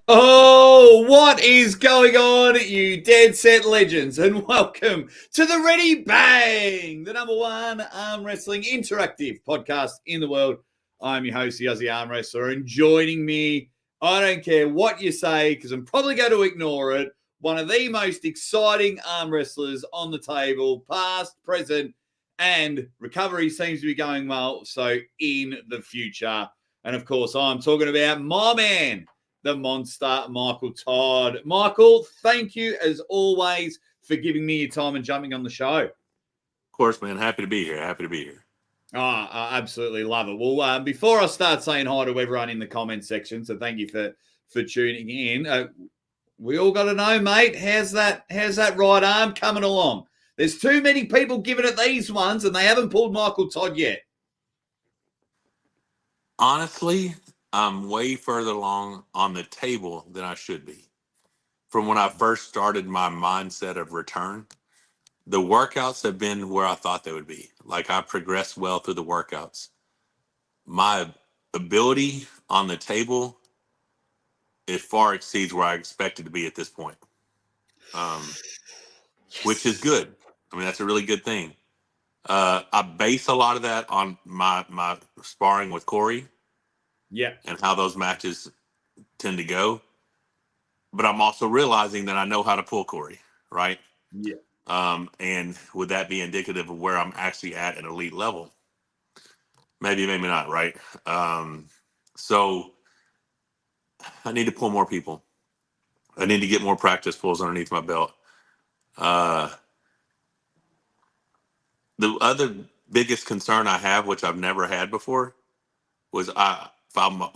Oh, what is going on, you dead set legends, and welcome to the Ready Bang, the number one arm wrestling interactive podcast in the world. I'm your host, the Aussie Arm Wrestler, and joining me, I don't care what you say, because I'm probably going to ignore it, one of the most exciting arm wrestlers on the table, past, present, and recovery seems to be going well, so in the future. And of course, I'm talking about my man, the Monster Michael Todd. Michael, thank you as always for giving me your time and jumping on the show. Of course, man. Happy to be here. I absolutely love it. Well, before I start saying hi to everyone in the comment section, so thank you for tuning in. We all got to know, mate, how's that right arm coming along? There's too many people giving it these ones, and they haven't pulled Michael Todd yet. Honestly, I'm way further along on the table than I should be. From when I first started my mindset of return, the workouts have been where I thought they would be. Like, I progressed well through the workouts. My ability on the table, it far exceeds where I expected to be at this point, which is good. I mean, that's a really good thing. I base a lot of that on my sparring with Corey. Yeah. And how those matches tend to go. But I'm also realizing that I know how to pull Corey, right? Yeah. And would that be indicative of where I'm actually at an elite level? Maybe, maybe not, right? So I need to pull more people. I need to get more practice pulls underneath my belt. The other biggest concern I have, which I've never had before, was my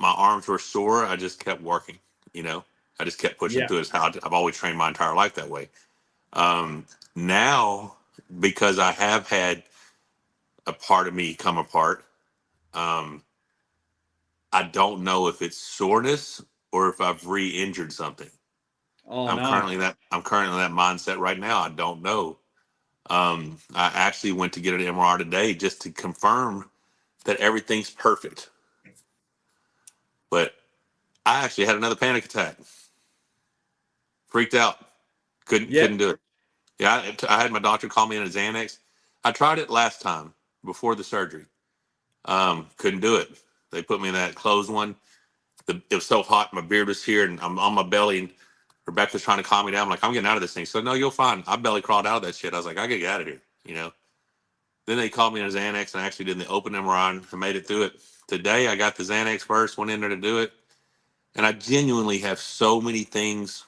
arms were sore. I just kept working, I just kept pushing through. It's how I've always trained my entire life that way. Now, because I have had a part of me come apart, I don't know if it's soreness or if I've re-injured something. I'm currently in that mindset right now. I don't know. I actually went to get an MRI today just to confirm that everything's perfect. But I actually had another panic attack. Freaked out. Couldn't do it. Yeah, I had my doctor call me in a Xanax. I tried it last time before the surgery. Couldn't do it. They put me in that closed one. It was so hot. My beard was here, and I'm on my belly. And Rebecca's trying to calm me down. I'm like, I'm getting out of this thing. So no, you'll fine. I belly crawled out of that shit. I was like, I gotta get out of here. Then they called me in a Xanax, and I actually did the open MRI and made it through it. Today, I got the Xanax first. Went in there to do it, and I genuinely have so many things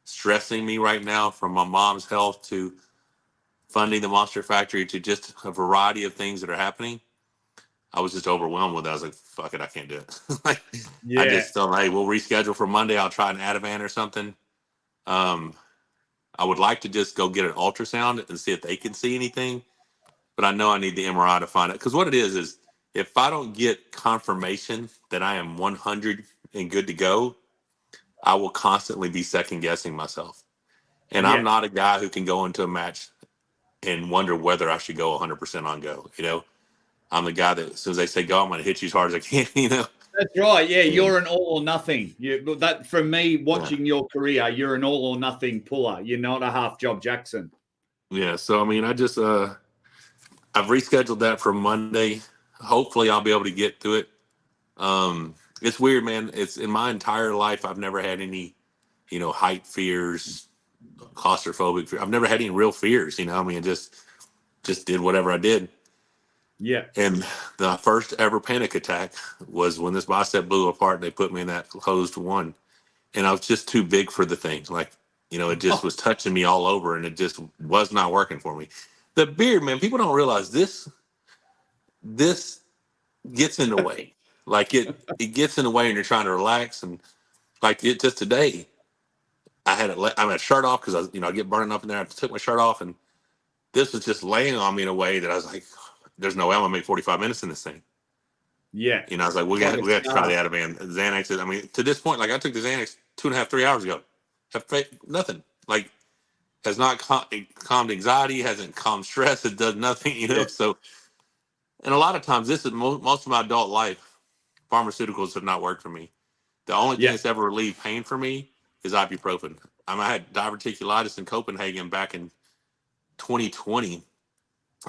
stressing me right now, from my mom's health to funding the Monster Factory to just a variety of things that are happening. I was just overwhelmed with it. I was like, fuck it, I can't do it. I just thought, hey, we'll reschedule for Monday. I'll try an Ativan or something. I would like to just go get an ultrasound and see if they can see anything, but I know I need the MRI to find it. Because what it is if I don't get confirmation that I am 100 and good to go, I will constantly be second guessing myself. And I'm not a guy who can go into a match and wonder whether I should go 100% on go. I'm the guy that as soon as they say go, I'm going to hit you as hard as I can. That's right. Yeah, you're an all or nothing. That from me watching your career, you're an all or nothing puller. You're not a half job Jackson. Yeah. So I mean, I just I've rescheduled that for Monday. Hopefully, I'll be able to get to it. It's weird, man. It's in my entire life, I've never had any, height fears, claustrophobic fear. I've never had any real fears. I mean, just did whatever I did. Yeah. And the first ever panic attack was when this bicep blew apart and they put me in that closed one. And I was just too big for the thing. Like, it just was touching me all over, and it just was not working for me. The beard, man, people don't realize this gets in the way. Like it gets in the way and you're trying to relax. And like it just today, I had a shirt off because I get burning up in there. I took my shirt off, and this was just laying on me in a way that I was like, there's no way I'm gonna make 45 minutes in this thing. Yeah. I was like, we got to try the Ativan. Xanax. I mean, to this point, like I took the Xanax 2.5, 3 hours ago. Nothing. Like, has not calmed anxiety, hasn't calmed stress. It does nothing, you know. Yeah. So, and a lot of times, this is most of my adult life. Pharmaceuticals have not worked for me. The only thing Yeah. that's ever relieved pain for me is ibuprofen. I had diverticulitis in Copenhagen back in 2020,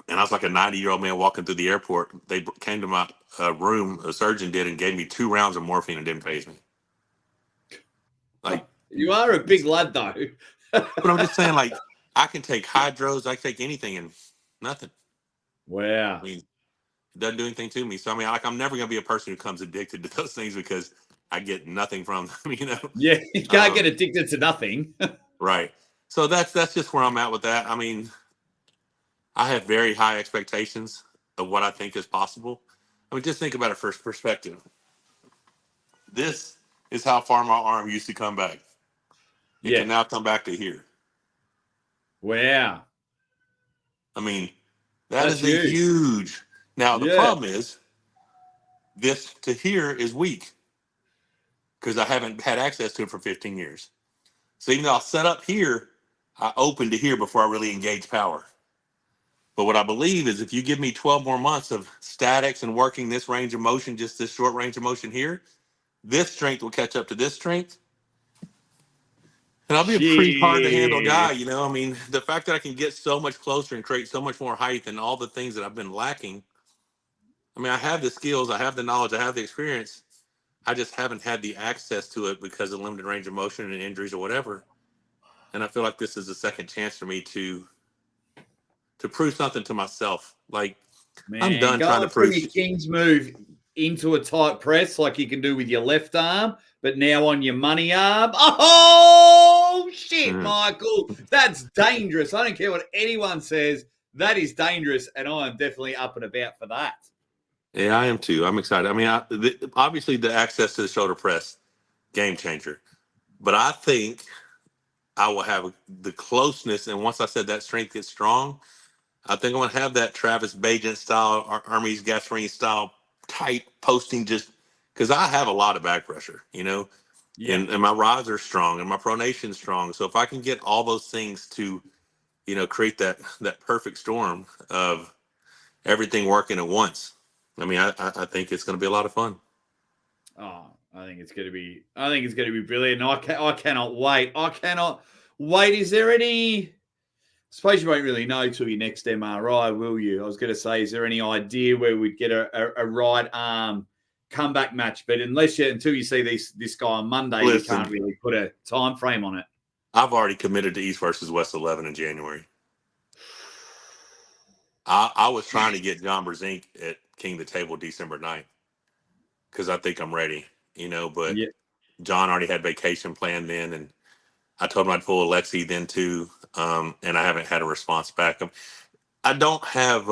and I was like a 90-year-old man walking through the airport. They came to my room, a surgeon did, and gave me 2 rounds of morphine and didn't phase me. Like, You are a big lad, though. but I'm just saying, like, I can take hydros, I can take anything, and nothing. Wow. I mean, it doesn't do anything to me. So I mean, like, I'm never gonna be a person who comes addicted to those things because I get nothing from them, you know. Yeah, you can't get addicted to nothing. Right. So that's just where I'm at with that. I mean, I have very high expectations of what I think is possible. I mean, just think about it first perspective. This is how far my arm used to come back. It Yeah. can now come back to here. Wow. I mean, that That's is a huge. huge. Now the Yeah. problem is this to here is weak because I haven't had access to it for 15 years. So even though I'll set up here, I open to here before I really engage power. But what I believe is if you give me 12 more months of statics and working this range of motion, just this short range of motion here, this strength will catch up to this strength. And I'll be a pretty hard to handle guy, Shit. you know. I mean, the fact that I can get so much closer and create so much more height and all the things that I've been lacking. I mean, I have the skills, I have the knowledge, I have the experience. I just haven't had the access to it because of limited range of motion and injuries or whatever. And I feel like this is a second chance for me to prove something to myself. Like, I'm Man, done trying to going from prove your King's move into a tight press like you can do with your left arm, but now on your money arm. Oh, shit, Mhm. Michael. That's dangerous. I don't care what anyone says. That is dangerous, and I am definitely up and about for that. Yeah, I am too. I'm excited. I mean, obviously the access to the shoulder press, game changer. But I think I will have the closeness. And once I said that strength gets strong, I think I'm going to have that Travis Bajent style, Armies Gasparini style tight posting just because I have a lot of back pressure, you know, Yeah. and my rides are strong and my pronation is strong. So if I can get all those things to, you know, create that perfect storm of everything working at once, I mean, I think it's going to be a lot of fun. Oh, I think it's going to be. I think it's going to be brilliant. I cannot wait. I cannot wait. Is there any? I suppose you won't really know till your next MRI, will you? I was going to say, is there any idea where we'd get a right arm comeback match? But until you see this guy on Monday, you Listen, can't really put a time frame on it. I've already committed to East versus West 11 in January. I was trying to get John Brzenk at King of the Table December 9th because I think I'm ready, you know, but Yeah, John already had vacation planned then, and I told him I'd pull Alexi then too, and I haven't had a response back. I don't have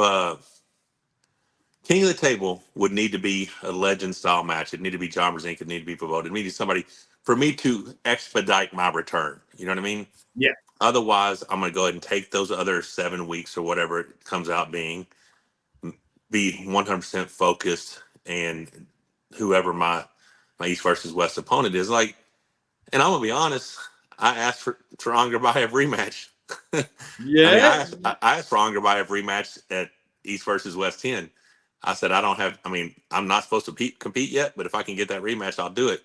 King of the Table would need to be a legend style match. It need to be John Brzenk. It need to be promoted. It needs somebody for me to expedite my return. You know what I mean? yeah, Otherwise, I'm going to go ahead and take those other 7 weeks or whatever it comes out being, be 100% focused, and whoever my East versus West opponent is like. And I'm gonna be honest. I asked for Angerbayev rematch. I mean, yeah, I asked for Angerbayev rematch at East versus West 10. I said I don't have. I mean, I'm not supposed to compete yet, but if I can get that rematch, I'll do it.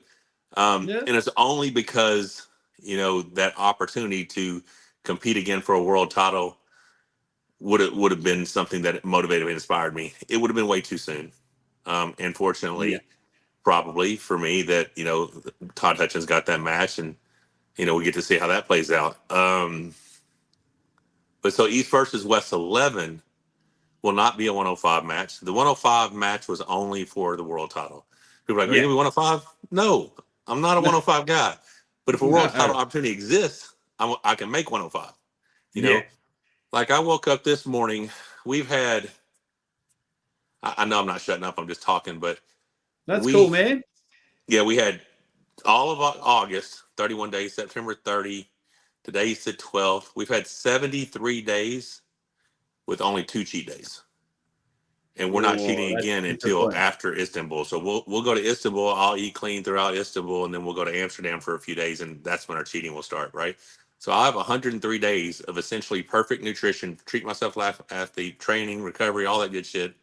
yeah. And it's only because that opportunity to compete again for a world title would have been something that motivated me and inspired me. It would have been way too soon. And Yeah. fortunately, probably for me, that Todd Hutchins got that match, and we get to see how that plays out. But so East versus West 11 will not be a 105 match. The 105 match was only for the world title. People are like, are you Yeah. gonna be 105? No, I'm not a No, 105 guy. But if a world no. title opportunity exists, I can make 105. You Yeah. know, like I woke up this morning. We've had. I know I'm not shutting up. I'm just talking, but That's cool, we man. yeah we had all of August, 31 days, September 30. Today's the 12th. We've had 73 days with only 2 cheat days. and we're not Oh, cheating that's again until discipline. after Istanbul. So we'll go to Istanbul. I'll eat clean throughout Istanbul, and then we'll go to Amsterdam for a few days, and that's when our cheating will start, right? So I have 103 days of essentially perfect nutrition, treat myself like athlete, training, recovery, all that good shit.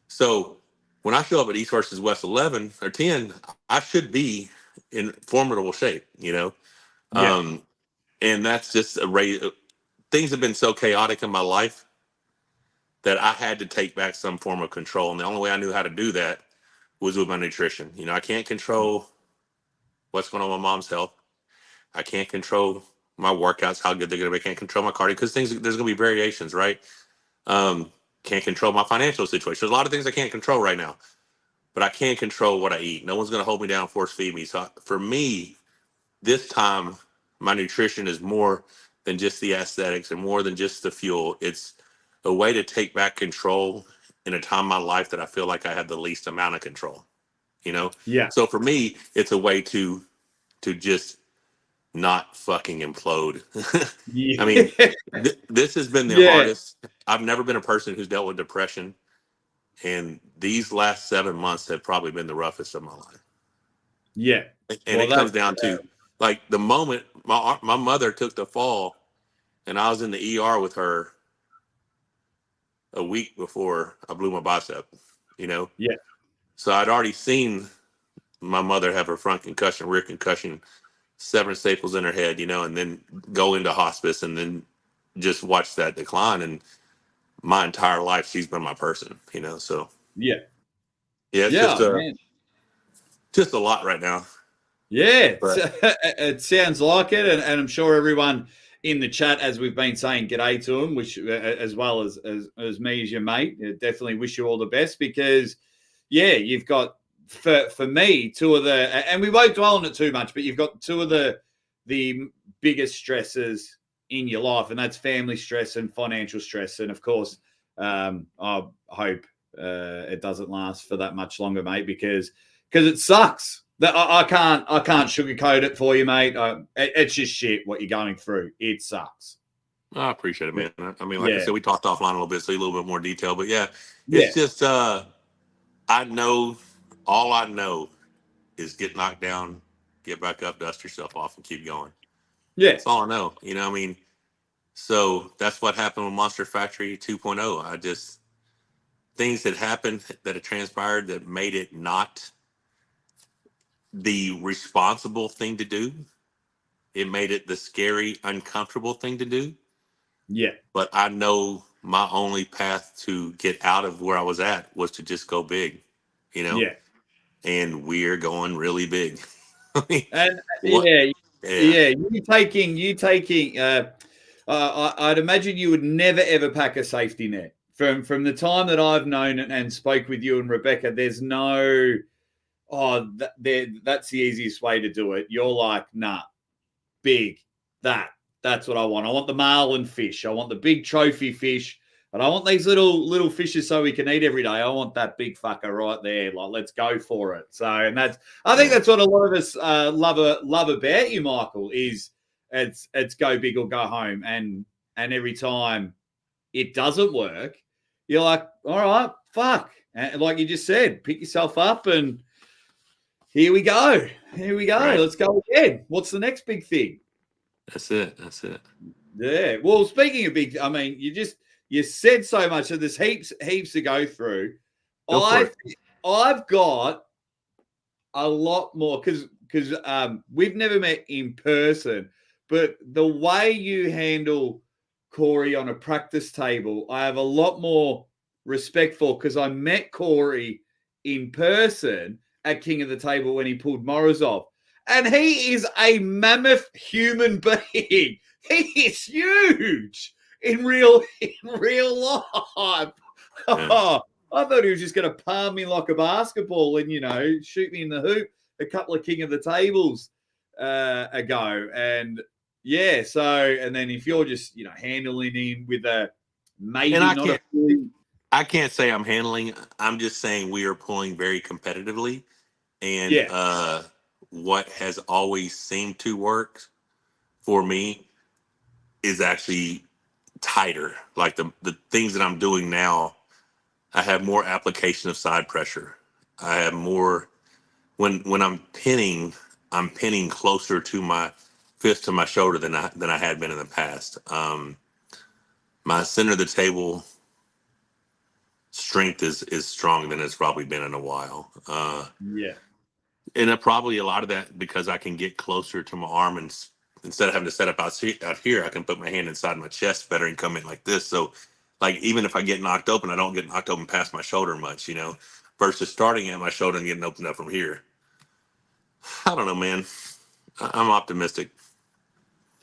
So when I show up at East versus West 11 or 10, I should be in formidable shape, you know. Yeah. And that's just a rate. Things have been so chaotic in my life that I had to take back some form of control. And the only way I knew how to do that was with my nutrition. You know, I can't control what's going on with my mom's health. I can't control my workouts, how good they're going to be. I can't control my cardio because there's going to be variations, right? Um, can't control my financial situation. There's a lot of things I can't control right now, but I can control what I eat. No one's going to hold me down, force feed me. So for me, this time, my nutrition is more than just the aesthetics and more than just the fuel. It's a way to take back control in a time in my life that I feel like I have the least amount of control, you know? Yeah. So for me, it's a way to just not fucking implode. I mean, Yeah. this has been the Yeah. hardest. I've never been a person who's dealt with depression, and these last 7 months have probably been the roughest of my life. Yeah. And Well, it comes that's down to like the moment my mother took the fall, and I was in the ER with her a week before I blew my bicep, you know. yeah. So I'd already seen my mother have her front concussion, rear concussion, 7 staples in her head, you know, and then go into hospice, and then just watch that decline. And my entire life, she's been my person, you know. So Yeah. yeah, it's Yeah, man. just a lot right now. Yeah, But it sounds like it, and I'm sure everyone in the chat, as we've been saying, g'day to them, which as well as me as your mate, definitely wish you all the best because, yeah, you've got for me two of the, and we won't dwell on it too much, but you've got two of the biggest stresses in your life, and that's family stress and financial stress, and of course, I hope it doesn't last for that much longer, mate, because it sucks. That I can't sugarcoat it for you, mate. It's just shit what you're going through. It sucks. I appreciate it, man. I mean, like I Yeah, said, we talked offline a little bit, so a little bit more detail. But yeah, yeah, it's just I know all I know is get knocked down, get back up, dust yourself off, and keep going. yeah, That's all I know. You know, I mean, so that's what happened with Monster Factory 2.0. I just things that happened that had transpired that made it not the responsible thing to do. It made it the scary, uncomfortable thing to do. yeah, But I know my only path to get out of where I was at was to just go big, you know? yeah. And we're going really big. I mean, And what? yeah, Yeah. yeah. You taking. I'd imagine you would never ever pack a safety net. From the time that I've known and spoke with you and Rebecca, there's no. That's the easiest way to do it. You're like, nah, big. That's what I want. I want the marlin fish. I want the big trophy fish. But I want these little fishes so we can eat every day. I want that big fucker right there. Like, let's go for it. So, and I think Yeah. that's what a lot of us love about you, Michael. Is it's go big or go home. And every time it doesn't work, you're like, all right, fuck. And like you just said, pick yourself up and here we go. Here we go. Right. Let's go again. What's the next big thing? That's it. That's it. Yeah. Well, speaking of big, I mean, you said so much, so there's heaps to go through. Go for I it. I've got a lot more because we've never met in person, but the way you handle Corey on a practice table, I have a lot more respect for because I met Corey in person at King of the Table when he pulled Morozov. And he is a mammoth human being. He is huge in real life. Yeah. I thought he was just going to palm me like a basketball and shoot me in the hoop a couple of King of the Tables ago. And yeah, so and then if you're just handling him with a And maybe not a I can't say I'm handling. I'm just saying we are pulling very competitively, and yeah, what has always seemed to work for me is actually tighter. Like the things that I'm doing now, I have more application of side pressure. I have more when I'm pinning closer to my fist to my shoulder than I had been in the past. My center of the table strength is stronger than it's probably been in a while. Yeah. And probably a lot of that because I can get closer to my arm, and instead of having to set up out here, I can put my hand inside my chest better and come in like this. So, like, even if I get knocked open, I don't get knocked open past my shoulder much, versus starting at my shoulder and getting opened up from here. I don't know, man. I'm optimistic.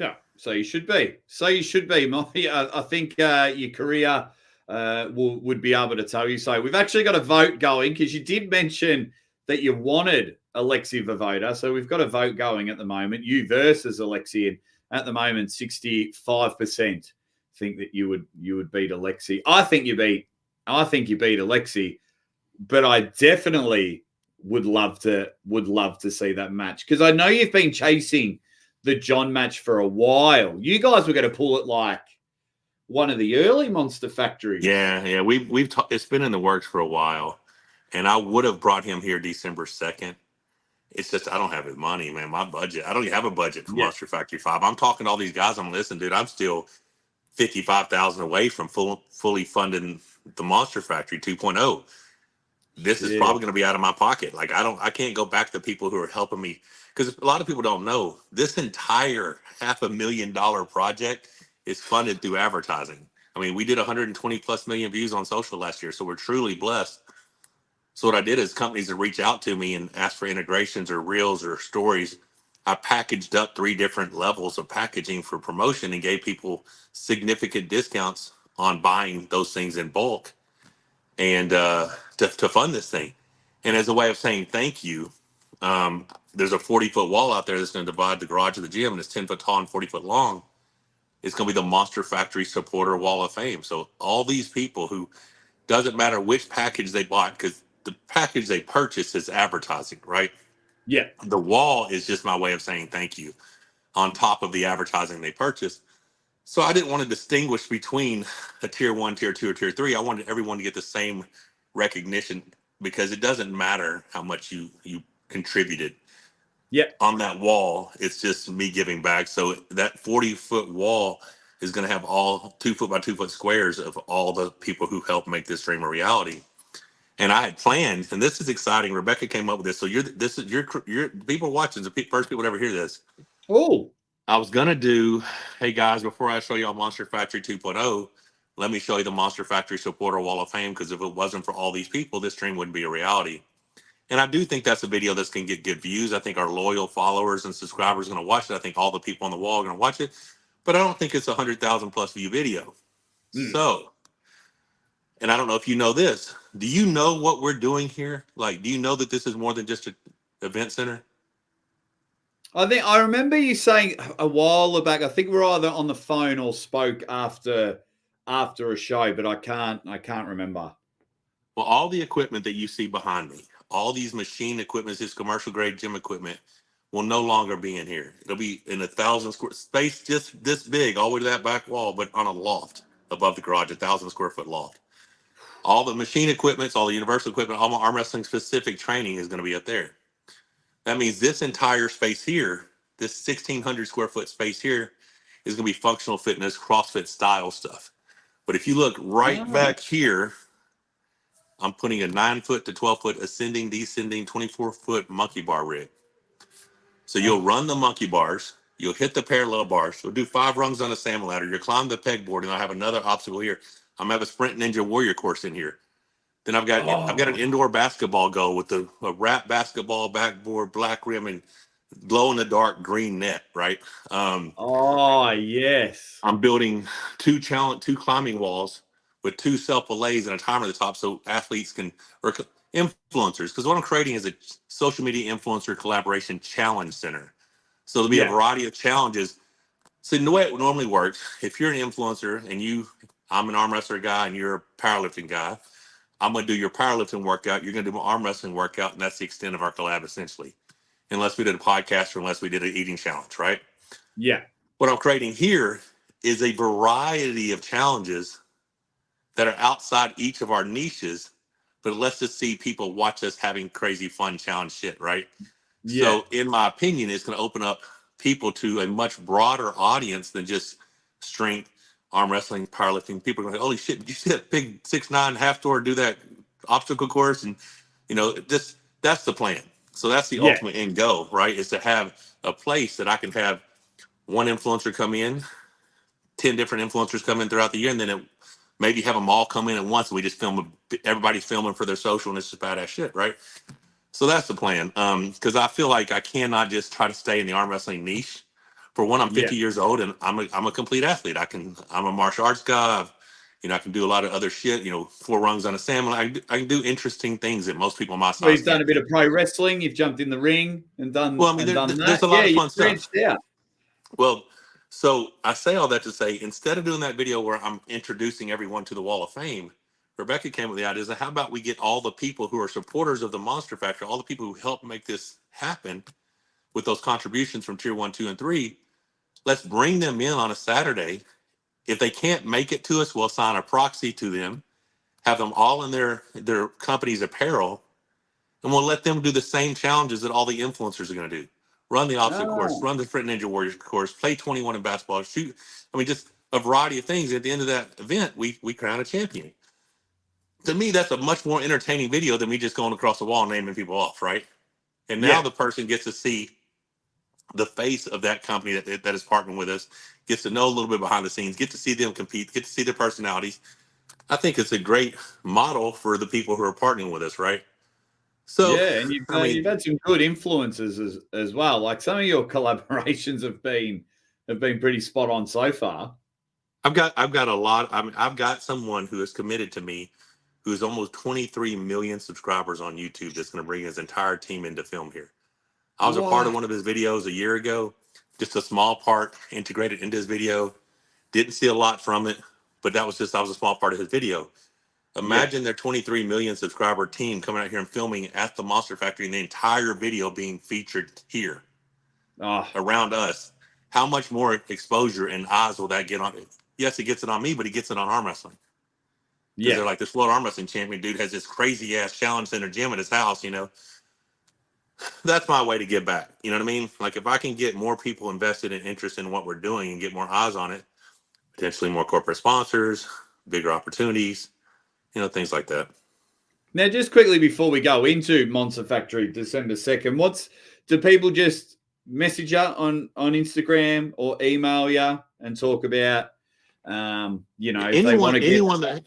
Yeah, so you should be. So you should be. I think your career would be able to tell you so. We've actually got a vote going because you did mention that you wanted Alexi Vavoda. So we've got a vote going at the moment. You versus Alexi, and at the moment, 65% think that you would beat Alexi. I think you beat Alexi, but I definitely would love to see that match because I know you've been chasing the John match for a while. You guys were going to pull it like one of the early Monster Factories. Yeah. It's been in the works for a while, and I would have brought him here December 2nd. It's just I don't have his money, man. My budget. I don't even have a budget for Yeah. Monster Factory 5. I'm talking to all these guys. I'm listening, dude. I'm still 55,000 away from fully funding the Monster Factory 2.0. This is Yeah. probably going to be out of my pocket. Like I can't go back to people who are helping me because a lot of people don't know this entire $500,000 project is funded through advertising. I mean, we did 120 plus million views on social last year, so we're truly blessed. So what I did is companies that reach out to me and ask for integrations or reels or stories, I packaged up 3 different levels of packaging for promotion and gave people significant discounts on buying those things in bulk and to fund this thing. And as a way of saying thank you, there's a 40-foot wall out there that's going to divide the garage of the gym, and it's 10 foot tall and 40 foot long. It's going to be the Monster Factory Supporter Wall of Fame. So all these people who doesn't matter which package they bought, because the package they purchased is advertising, right? Yeah. The wall is just my way of saying thank you on top of the advertising they purchased. So I didn't want to distinguish between a tier 1, tier 2, or tier 3. I wanted everyone to get the same recognition because it doesn't matter how much you contributed. Yeah. On that wall, it's just me giving back. So that 40-foot wall is going to have all 2 foot by 2 foot squares of all the people who helped make this dream a reality. And I had planned, and this is exciting. Rebecca came up with this. So you're people watching, the first people to ever hear this. Oh. I was gonna do, hey guys, before I show y'all Monster Factory 2.0, let me show you the Monster Factory Supporter Wall of Fame, because if it wasn't for all these people, this dream wouldn't be a reality. And I do think that's a video that's gonna get good views. I think our loyal followers and subscribers are gonna watch it. I think all the people on the wall are gonna watch it, but I don't think it's a 100,000 plus view video. So, and I don't know if you know this. Do you know what we're doing here? Like, do you know that this is more than just an event center? I think I remember you saying a while back. I think we're either on the phone or spoke after a show, but I can't remember. Well, all the equipment that you see behind me, all these machine equipment, this commercial grade gym equipment, will no longer be in here. It'll be in 1,000 square space, just this big, all the way to that back wall, but on a loft above the garage, 1,000 square foot loft. All the machine equipment, all the universal equipment, all my arm wrestling specific training is going to be up there. That means this entire space here, this 1,600 square foot space here, is going to be functional fitness, CrossFit style stuff. But if you look right back here, I'm putting a 9 foot to 12 foot ascending, descending, 24 foot monkey bar rig. So you'll run the monkey bars, you'll hit the parallel bars, you'll do 5 rungs on a salmon ladder, you'll climb the pegboard, and I'll have another obstacle here. I'm gonna have a sprint ninja warrior course in here. Then I've got an indoor basketball goal with a wrap basketball backboard, black rim, and glow in the dark green net, right? Yes. I'm building 2 climbing walls with 2 self-allays and a timer at the top so athletes can, or influencers, because what I'm creating is a social media influencer collaboration challenge center. So there'll be a variety of challenges. So the way it normally works, if you're an influencer and I'm an arm wrestler guy and you're a powerlifting guy, I'm going to do your powerlifting workout. You're going to do my arm wrestling workout. And that's the extent of our collab, essentially. Unless we did a podcast or unless we did an eating challenge, right? Yeah. What I'm creating here is a variety of challenges that are outside each of our niches, but let's just see people watch us having crazy fun challenge shit, right? Yeah. So in my opinion, it's going to open up people to a much broader audience than just strength, arm wrestling, powerlifting. People are going, holy shit, did you see that big 6'9" half door do that obstacle course? And just that's the plan. So that's the Yeah. ultimate end goal, right? Is to have a place that I can have one influencer come in, 10 different influencers come in throughout the year, and then maybe have them all come in at once. And we just everybody's filming for their social, and it's just badass shit, right? So that's the plan. Because I feel like I cannot just try to stay in the arm wrestling niche. For one, I'm Yeah. 50 years old, and I'm a complete athlete. I'm a martial arts guy. I can do a lot of other shit. 4 rungs on a salmon. I can do interesting things that most people my Well, size you've done a can't bit do. of pro wrestling. You've jumped in the ring and Well, done I mean, there's that. a lot Yeah, of you've fun stuff. branched out. Well, so I say all that to say, instead of doing that video where I'm introducing everyone to the Wall of Fame, Rebecca came with the idea that how about we get all the people who are supporters of the Monster Factory, all the people who helped make this happen with those contributions from tier 1, 2, and 3. Let's bring them in on a Saturday. If they can't make it to us, we'll assign a proxy to them, have them all in their company's apparel, and we'll let them do the same challenges that all the influencers are going to do. Run the obstacle course, Ah, run the Sprint Ninja Warriors course, play 21 in basketball, shoot. I mean, just a variety of things. At the end of that event, we crown a champion. To me, that's a much more entertaining video than me just going across the wall and naming people off, right? And now yeah. the person gets to see the face of that company that is partnering with us, gets to know a little bit behind the scenes, get to see them compete, get to see their personalities. I think it's a great model for the people who are partnering with us, right? So, Yeah, and I mean, you've had some good influences as well. Like some of your collaborations have been pretty spot on so far. I've got a lot. I mean, I've got someone who is committed to me, who is almost 23 million subscribers on YouTube. That's going to bring his entire team into film here. I was a part of Wow. one of his videos a year ago, just a small part integrated into his video. Didn't see a lot from it, but that was a small part of his video. Yeah. Imagine their 23 million subscriber team coming out here and filming at the Monster Factory and the entire video being featured here Oh, around us. How much more exposure and eyes will that get on it? Yes, he gets it on me, but he gets it on arm wrestling. Because yeah. they're like, this world arm wrestling champion dude has this crazy ass challenge center gym at his house. That's my way to give back. You know what I mean? Like if I can get more people invested and interested in what we're doing and get more eyes on it, potentially more corporate sponsors, bigger opportunities, things like that. Now, just quickly before we go into Monster Factory December 2nd, do people just message you on Instagram or email you and talk about, if they want anyone to get, anyone that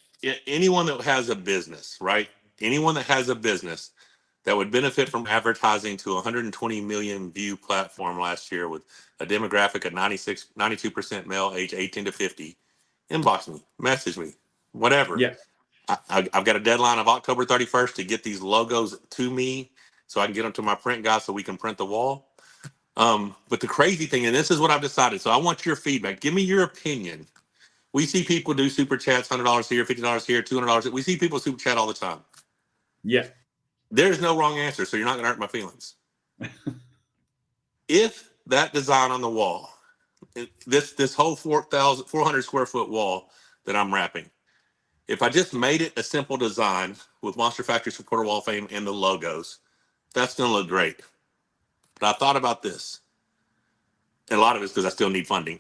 anyone that has a business, right? Anyone that has a business that would benefit from advertising to a 120 million view platform last year with a demographic of 92% male, age 18 to 50, inbox me, message me, whatever. yeah, I've got a deadline of October 31st to get these logos to me so I can get them to my print guy so we can print the wall. But the crazy thing, and this is what I've decided, so I want your feedback. Give me your opinion. We see people do super chats, $100 here, $50 here, $200. We see people super chat all the time. yeah, There's no wrong answer, so you're not going to hurt my feelings. If that design on the wall, this whole 400 square foot wall that I'm wrapping, if I just made it a simple design with Monster Factory Supporter Wall of Fame and the logos, that's going to look great. But I thought about this, and a lot of it's because I still need funding.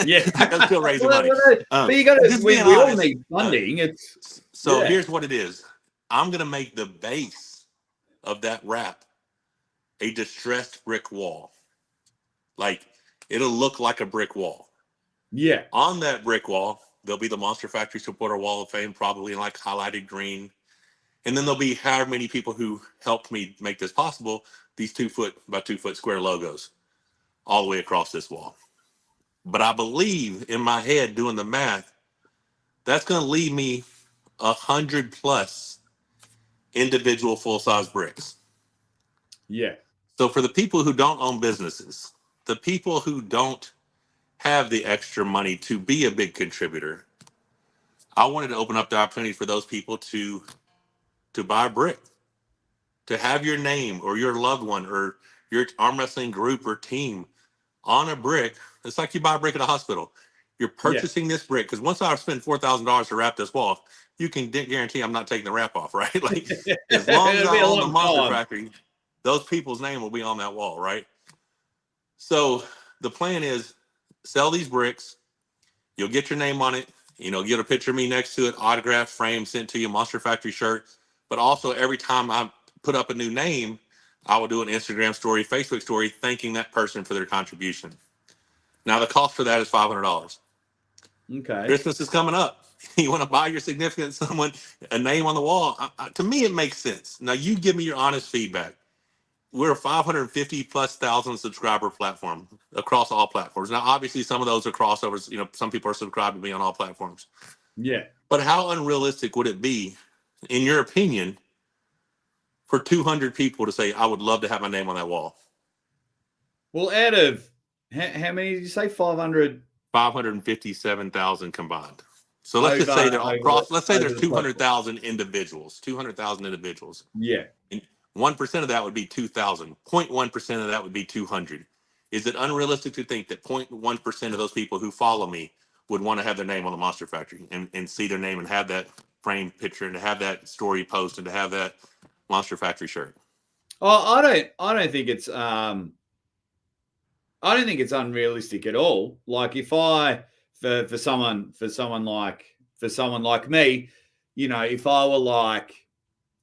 yeah. I'm still raising money. But you got to. Just being We all honest. need funding. It's So yeah, here's what it is. I'm going to make the base of that wrap a distressed brick wall. Like it'll look like a brick wall. yeah, On that brick wall, there'll be the Monster Factory Supporter Wall of Fame, probably in like highlighted green. And then there'll be however many people who helped me make this possible, these 2 foot by 2 foot square logos all the way across this wall. But I believe in my head doing the math, that's going to leave me 100+ individual full-size bricks. yeah, So for the people who don't own businesses, the people who don't have the extra money to be a big contributor, I wanted to open up the opportunity for those people to buy a brick, to have your name or your loved one or your arm wrestling group or team on a brick. It's like you buy a brick at a hospital. You're purchasing this brick because once I spend $4,000 to wrap this wall, you can guarantee I'm not taking the wrap off, right? Like as long as It'll I be a own the long Monster time. Factory, those people's name will be on that wall, right? So the plan is sell these bricks. You'll get your name on it. Get a picture of me next to it, autograph, frame, sent to you, Monster Factory shirt. But also every time I put up a new name, I will do an Instagram story, Facebook story, thanking that person for their contribution. Now the cost for that is $500. Okay. Christmas is coming up. You want to buy your significant someone a name on the wall? To me, it makes sense. Now you give me your honest feedback. We're a 550 plus thousand subscriber platform across all platforms. Now, obviously, some of those are crossovers. Some people are subscribed to me on all platforms. Yeah. But how unrealistic would it be, in your opinion, for 200 people to say, I would love to have my name on that wall? Well, out of how many did you say? 500 557,000 combined. So let's just say that let's say there's over the platform. 200,000 individuals, 200,000 individuals. Yeah. And 1% of that would be 2,000. 0.1% of that would be 200. Is it unrealistic to think that 0.1% of those people who follow me would want to have their name on the Monster Factory and see their name and have that framed picture and to have that story post and to have that Monster Factory shirt? Oh, I don't think it's unrealistic at all. Like if for someone like me, if I were like,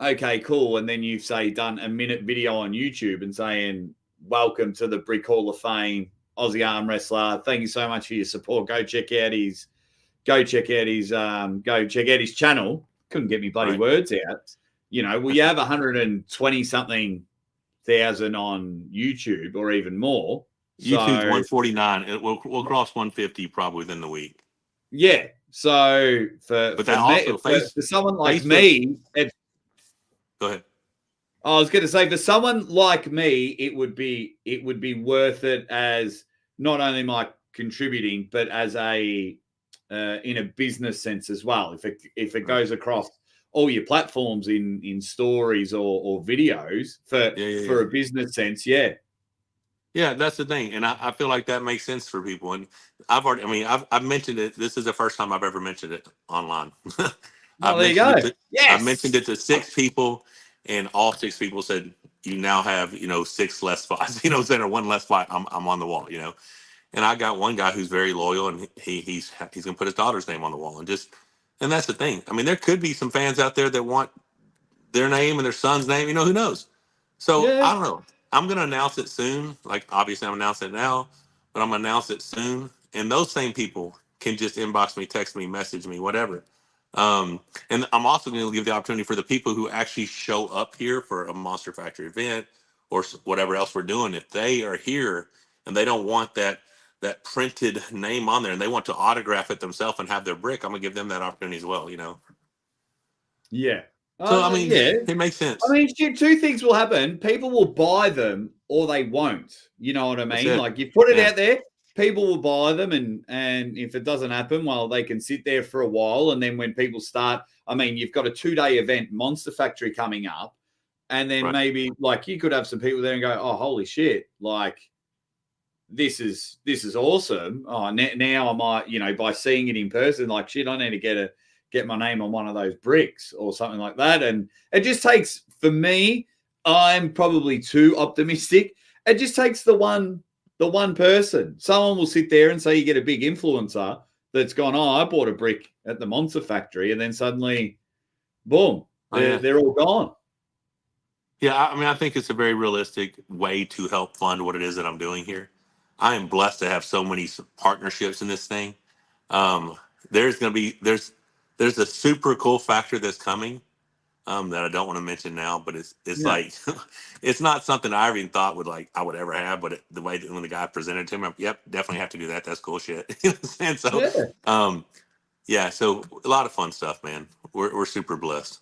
okay, cool, and then you've say done a minute video on YouTube and saying, welcome to the Brick Hall of Fame, Aussie arm wrestler. Thank you so much for your support. Go check out his channel. Couldn't get me bloody words out. We have 120 something thousand on YouTube or even more. YouTube's 149. We'll cross 150 probably within the week. Yeah. So for someone like me, go ahead. I was going to say for someone like me, it would be worth it as not only my contributing, but as a in a business sense as well. If it goes across all your platforms in stories or videos for a business sense, yeah. Yeah, that's the thing, and I feel like that makes sense for people. And I've mentioned it. This is the first time I've ever mentioned it online. There you go. I've mentioned it to 6 people, and all 6 people said, "You now have 6 less spots. Instead of 1 less spot, I'm on the wall." And I got one guy who's very loyal, and he's gonna put his daughter's name on the wall, and that's the thing. I mean, there could be some fans out there that want their name and their son's name. Who knows? So I don't know. I'm going to announce it soon. Like, obviously, I'm announcing it now, but I'm going to announce it soon. And those same people can just inbox me, text me, message me, whatever. And I'm also going to give the opportunity for the people who actually show up here for a Monster Factory event or whatever else we're doing. If they are here and they don't want that printed name on there and they want to autograph it themselves and have their brick, I'm going to give them that opportunity as well, Yeah. So, it makes sense. Two things will happen. People will buy them or they won't. You know what I mean? Like you put it out there, people will buy them. And if it doesn't happen, well, they can sit there for a while. And then when people start, you've got a 2-day event, Monster Factory coming up. And then maybe like you could have some people there and go, oh, holy shit. Like this is awesome. Oh, now I might, by seeing it in person, like shit, I need to get my name on one of those bricks or something like that. And it just takes, for me, I'm probably too optimistic. It just takes the one person. Someone will sit there and say you get a big influencer that's gone, oh, I bought a brick at the Monster Factory. And then suddenly, boom, they're all gone. Yeah, I think it's a very realistic way to help fund what it is that I'm doing here. I am blessed to have so many partnerships in this thing. There's a super cool factor that's coming that I don't want to mention now, but it's like it's not something I even thought I would ever have. But the way that when the guy presented it to me, yep, definitely have to do that. That's cool shit. And so, so a lot of fun stuff, man. We're super blessed.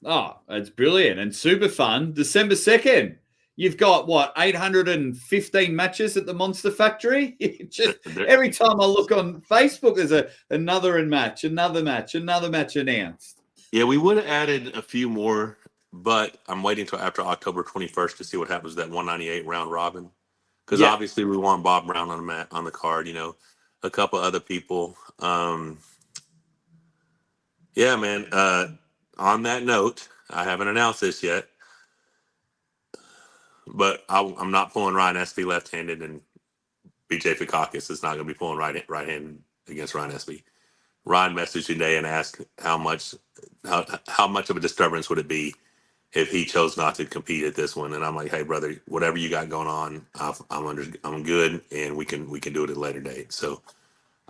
Oh, it's brilliant and super fun. December 2nd. You've got 815 matches at the Monster Factory. Every time I look on Facebook, there's another match announced. Yeah, we would have added a few more, but I'm waiting until after October 21st to see what happens to that 198 round robin. Because obviously we want Bob Brown on the card. a couple other people. Yeah, man. On that note, I haven't announced this yet, but I'm not pulling Ryan Espey left-handed, and BJ Fikakis is not going to be pulling right-handed against Ryan Espey. Ryan messaged me today and asked how much of a disturbance would it be if he chose not to compete at this one. And I'm like, hey, brother, whatever you got going on, I'm good, and we can do it at a later date. So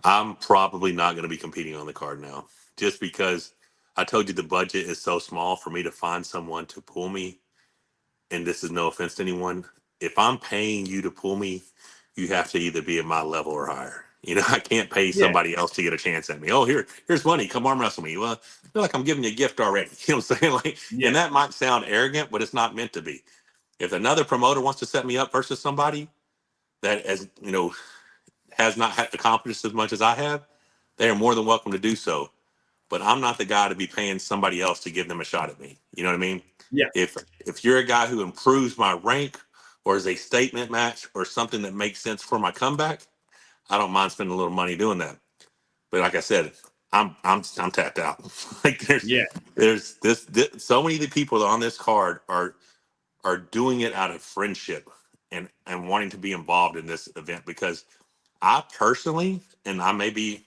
I'm probably not going to be competing on the card now, just because I told you the budget is so small for me to find someone to pull me. And this is no offense to anyone. If I'm paying you to pull me, you have to either be at my level or higher. I can't pay Yeah. somebody else to get a chance at me. Oh, here's money. Come arm wrestle me. Well, I feel like I'm giving you a gift already. You know what I'm saying? Yeah. And that might sound arrogant, but it's not meant to be. If another promoter wants to set me up versus somebody that, has not accomplished as much as I have, they are more than welcome to do so. But I'm not the guy to be paying somebody else to give them a shot at me. You know what I mean? Yeah. If you're a guy who improves my rank or is a statement match or something that makes sense for my comeback, I don't mind spending a little money doing that. But like I said, I'm tapped out. Like Yeah. there's this so many of the people on this card are doing it out of friendship and wanting to be involved in this event, because I personally, and I may be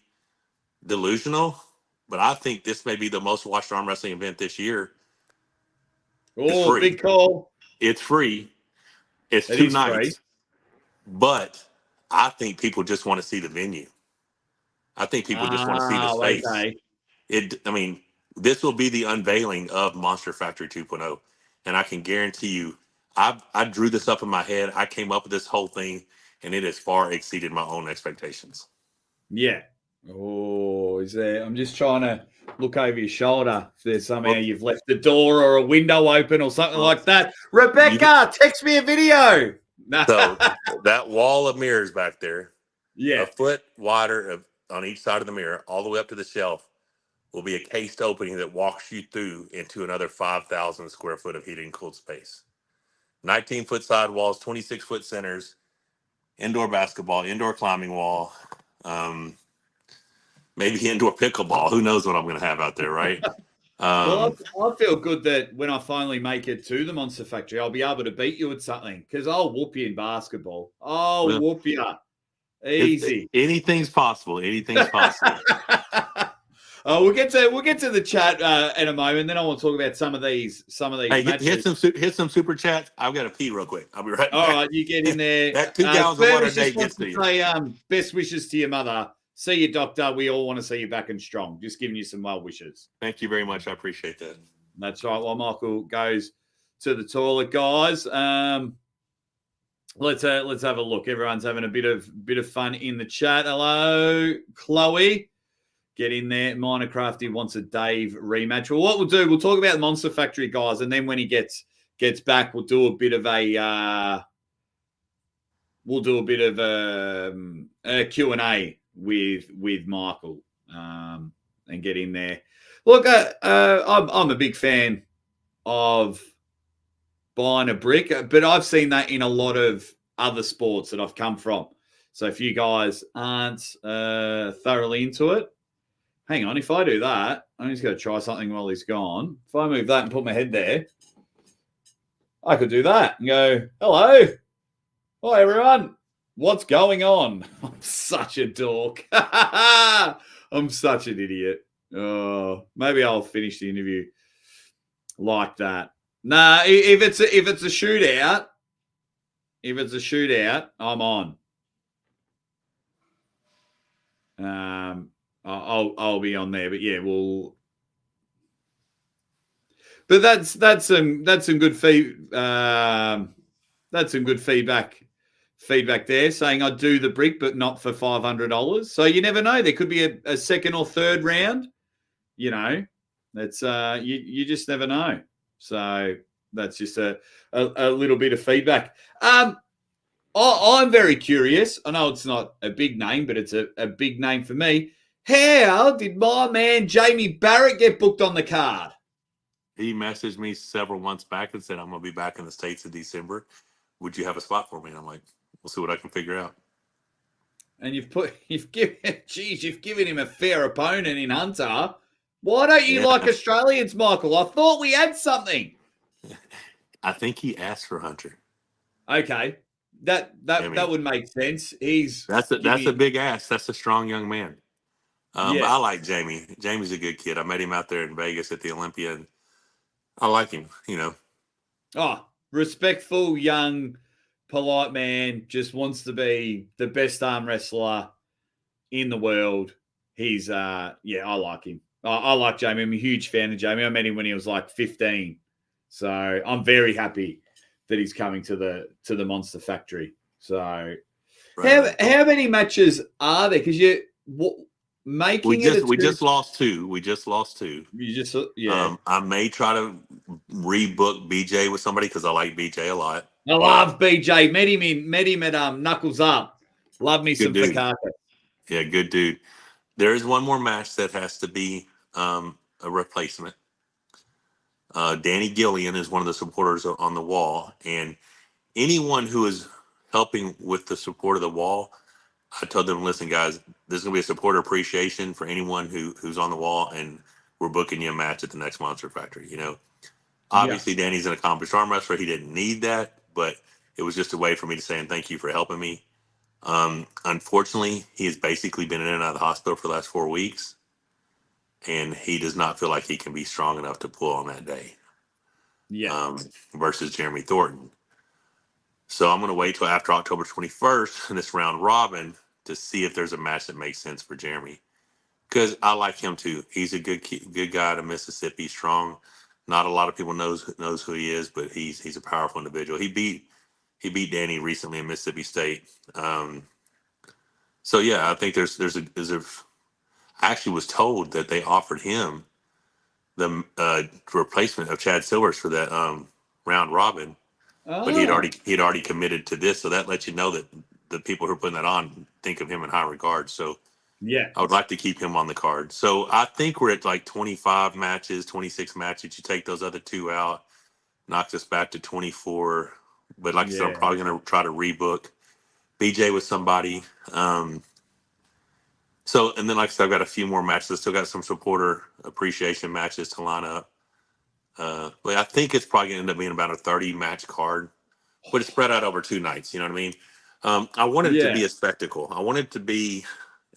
delusional, but I think this may be the most watched arm wrestling event this year. It's Oh, free. big call. It's free. It's It two is free. nights, but I think people just want to see the venue. I think people just want to see the Oh, space. okay. I mean, this will be the unveiling of Monster Factory 2.0, and I can guarantee you, I drew this up in my head. I came up with this whole thing, and it has far exceeded my own expectations. Yeah. Oh, is there? I'm just trying to look over your shoulder if there's somehow Well, you've left the door or a window open or something well, like that. you, Rebecca, text me a video. No. so that wall of mirrors back there, a Yeah. foot wider on each side of the mirror, all the way up to the shelf, will be a cased opening that walks you through into another 5,000 square foot of heated and cooled space. 19-foot sidewalls, 26-foot centers, indoor basketball, indoor climbing wall, um, maybe indoor pickleball. Who knows what I'm going to have out there, right? Well, Um, I feel good that when I finally make it to the Monster Factory, I'll be able to beat you at something because I'll whoop you in basketball. I'll well, whoop you. Easy. anything's possible. Anything's possible. We'll get to the chat in a moment. Then I want to talk about some of these Hey, matches. hit some super chats. I've got to pee real quick. I'll be right All back. right, you get in there. That 2 gallons of water a Burris day just wants gets to to you. say best wishes to your mother. See you, doctor. We all want to see you back and strong. Just giving you some well wishes. Thank you very much. I appreciate that. That's right. While Michael goes to the toilet, guys. Let's have a look. Everyone's having a bit of fun in the chat. Hello, Chloe. Get in there. Minecrafty wants a Dave rematch. Well, what we'll do, we'll talk about Monster Factory, guys, and then when he gets back, we'll do a bit of a Q&A with Michael and get in there. Look, I'm a big fan of buying a brick, but I've seen that in a lot of other sports that I've come from. So if you guys aren't thoroughly into it, hang on. If I do that, I'm just going to try something while he's gone. If I move that and put my head there, I could do that and go, hello. Hi, everyone. What's going on? I'm such a dork. I'm such an idiot. Oh, maybe I'll finish the interview like that. Nah, if it's a shootout, I'm on. I'll be on there, but yeah, we'll. But that's some good that's some good feedback there, saying I'd do the brick, but not for $500. So you never know. There could be a second or third round. You know, that's you just never know. So that's just a little bit of feedback. I'm very curious. I know it's not a big name, but it's a big name for me. How did my man Jamie Barrett get booked on the card? He messaged me several months back and said, I'm going to be back in the States in December. Would you have a spot for me? And I'm like, we'll see what I can figure out. and you've given him a fair opponent in Hunter. Why don't you Yeah, like Australians, Michael? I thought we had something. I think he asked for Hunter. Okay, that I that mean, that would make sense. He's that's a giving, big ass. That's a strong young man. But yeah. I like Jamie. Jamie's a good kid. I met him out there in Vegas at the Olympia, and I like him. Oh, respectful, young, polite man. Just wants to be the best arm wrestler in the world. He's yeah, I like him. I like Jamie. I'm a huge fan of Jamie. I met him when he was like 15. So I'm very happy that he's coming to the Monster Factory. So Right on. how many matches are there? Because We making it a just we two. just lost two. We just lost two. You just yeah. I may try to rebook BJ with somebody because I like BJ a lot. I love BJ. Met him at Knuckles Up. Love me Good some dude. Fakaka. Yeah, good dude. There is one more match that has to be a replacement. Danny Gillian is one of the supporters on the wall, and anyone who is helping with the support of the wall, I told them, listen, guys, there's going to be a supporter appreciation for anyone who's on the wall, and we're booking you a match at the next Monster Factory. Yeah. Obviously, Danny's an accomplished arm wrestler. He didn't need that, but it was just a way for me to say, and thank you for helping me. Unfortunately, he has basically been in and out of the hospital for the last 4 weeks, and he does not feel like he can be strong enough to pull on that day Yeah. versus Jeremy Thornton. So I'm going to wait till after October 21st in this round robin to see if there's a match that makes sense for Jeremy. Because I like him too. He's a good guy to Mississippi, strong. Not a lot of people knows who he is, but he's a powerful individual. He beat Danny recently in Mississippi State. So yeah, I think there's a. I actually was told that they offered him the replacement of Chad Silvers for that round robin, but Oh, he had already committed to this, so that lets you know that the people who are putting that on think of him in high regard. So yeah. I would like to keep him on the card. So I think we're at like 25 matches, 26 matches. You take those other two out, knocks us back to 24. But like I said, I'm Yeah. probably going to try to rebook BJ with somebody. So, and then like I said, I've got a few more matches. I still got some supporter appreciation matches to line up. But I think it's probably going to end up being about a 30 match card, but it's spread out over 2 nights. You know what I mean? I wanted it to Yeah. be a spectacle. I wanted it to be,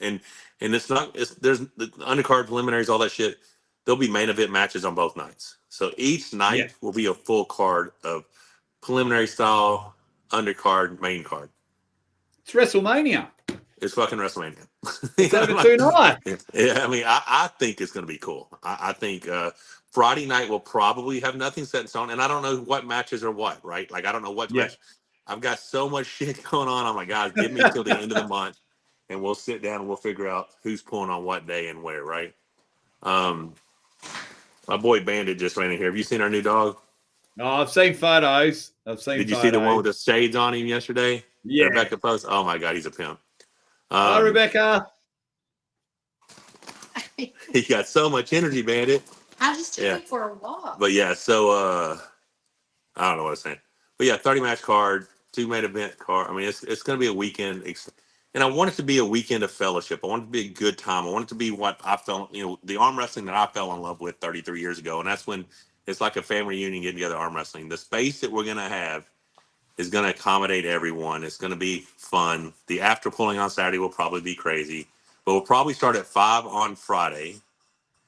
and it's not. There's the undercard preliminaries, all that shit. There'll be main event matches on both nights. So each Yeah. night will be a full card of preliminary style, undercard, main card. It's WrestleMania. It's fucking WrestleMania. It's over 2 nights. Yeah, I mean, I think it's going to be cool. I think Friday night will probably have nothing set in stone, and I don't know what matches are what, right? Like, I don't know what Yeah. match. I've got so much shit going on. I'm like, guys, give me till the end of the month, and we'll sit down and we'll figure out who's pulling on what day and where, right? Um, my boy Bandit just ran in here. Have you seen our new dog? Oh, I've seen photos. I've seen Did you see the one with photos. the shades on him yesterday? Yeah. Rebecca post. Oh my god, he's a pimp. Hi, Um, Rebecca. he got so much energy, Bandit. I just took Yeah. him for a walk. But yeah, so I don't know what I was saying. But yeah, 30 match card, two main event card. I mean, it's going to be a weekend, and I want it to be a weekend of fellowship. I want it to be a good time. I want it to be what I felt, the arm wrestling that I fell in love with 33 years ago, and that's when it's like a family reunion getting together arm wrestling. The space that we're going to have is going to accommodate everyone. It's going to be fun. The after pulling on Saturday will probably be crazy, but we'll probably start at 5 on Friday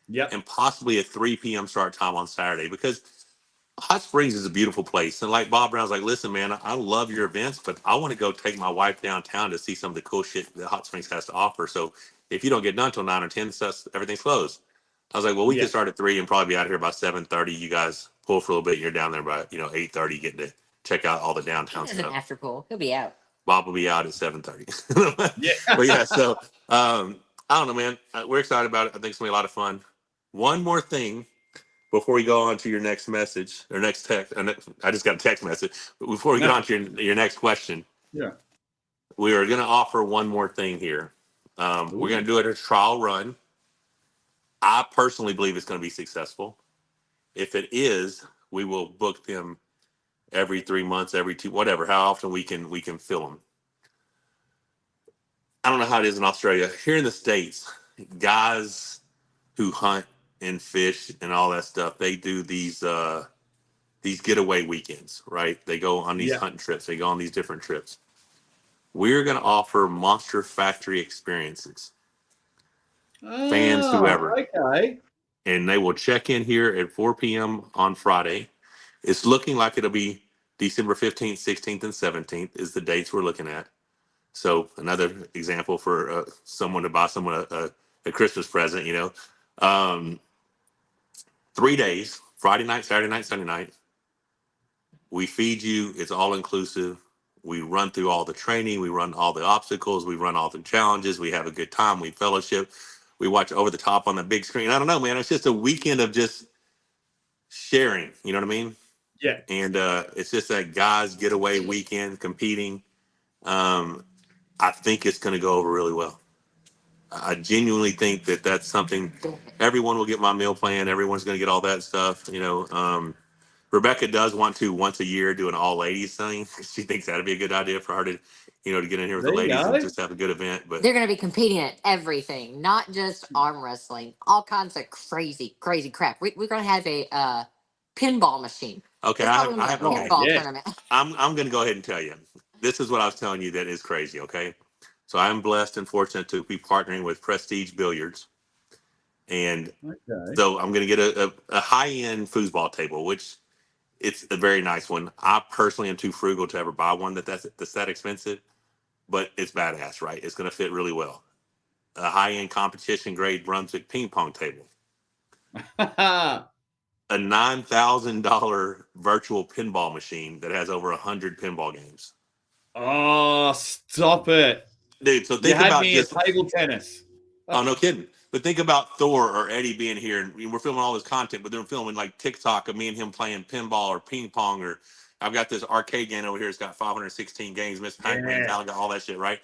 Yep. and possibly a 3 p.m. start time on Saturday because Hot Springs is a beautiful place. And like Bob Brown's like, listen, man, I love your events, but I want to go take my wife downtown to see some of the cool shit that Hot Springs has to offer. So if you don't get done till 9 or 10, everything's closed. I was like, well, we Yeah. could start at 3 and probably be out here by 7:30. You guys pull for a little bit. You're down there by 8:30, getting to check out all the downtown He doesn't stuff. after pool. He'll be out. Bob will be out at 7:30. Yeah. But yeah, so I don't know, man. We're excited about it. I think it's gonna be a lot of fun. One more thing before we go on to your next message or next text. I just got a text message. But before we get No. on to your next question, Yeah. we are going to offer one more thing here. We're going to do it a trial run. I personally believe it's going to be successful. If it is, we will book them every 3 months, every two, whatever, how often we can fill them. I don't know how it is in Australia. Here in the States, guys who hunt and fish and all that stuff, they do these getaway weekends, right? They go on these Yeah. hunting trips. They go on these different trips. We're going to offer Monster Factory experiences, fans, Oh, whoever, okay. and they will check in here at 4 p.m. on Friday. It's looking like it'll be December 15th, 16th, and 17th is the dates we're looking at. So another example for someone to buy someone a Christmas present, 3 days, Friday night, Saturday night, Sunday night. We feed you. It's all inclusive. We run through all the training. We run all the obstacles. We run all the challenges. We have a good time. We fellowship. We watch over the top on the big screen. I don't know, man. It's just a weekend of just sharing. You know what I mean? Yeah. And it's just that guys getaway weekend competing. I think it's going to go over really well. I genuinely think that that's something everyone will get my meal plan. Everyone's going to get all that stuff. Rebecca does want to once a year do an all ladies thing. She thinks that'd be a good idea for her to, to get in here with the There you ladies and go. just have a good event. But They're going to be competing at everything, not just arm wrestling, all kinds of crazy, crazy crap. We're going to have a pinball machine. okay, It's probably going to be a Oh, pinball yeah. tournament. I'm going to go ahead and tell you. This is what I was telling you that is crazy. Okay, so I'm blessed and fortunate to be partnering with Prestige Billiards, and Okay. so I'm going to get a high end foosball table, which it's a very nice one. I personally am too frugal to ever buy one that's that expensive, but it's badass, right? It's going to fit really well. A high end competition grade Brunswick ping pong table, a $9,000 virtual pinball machine that has over 100 pinball games. Oh, stop it. Dude, so You think had about me at just, table tennis. oh, no kidding. But think about Thor or Eddie being here, and we're filming all this content, but they're filming like TikTok of me and him playing pinball or ping pong, or I've got this arcade game over here. It's got 516 games, Miss Pac-Man, Yeah. Galaga, all that shit, right?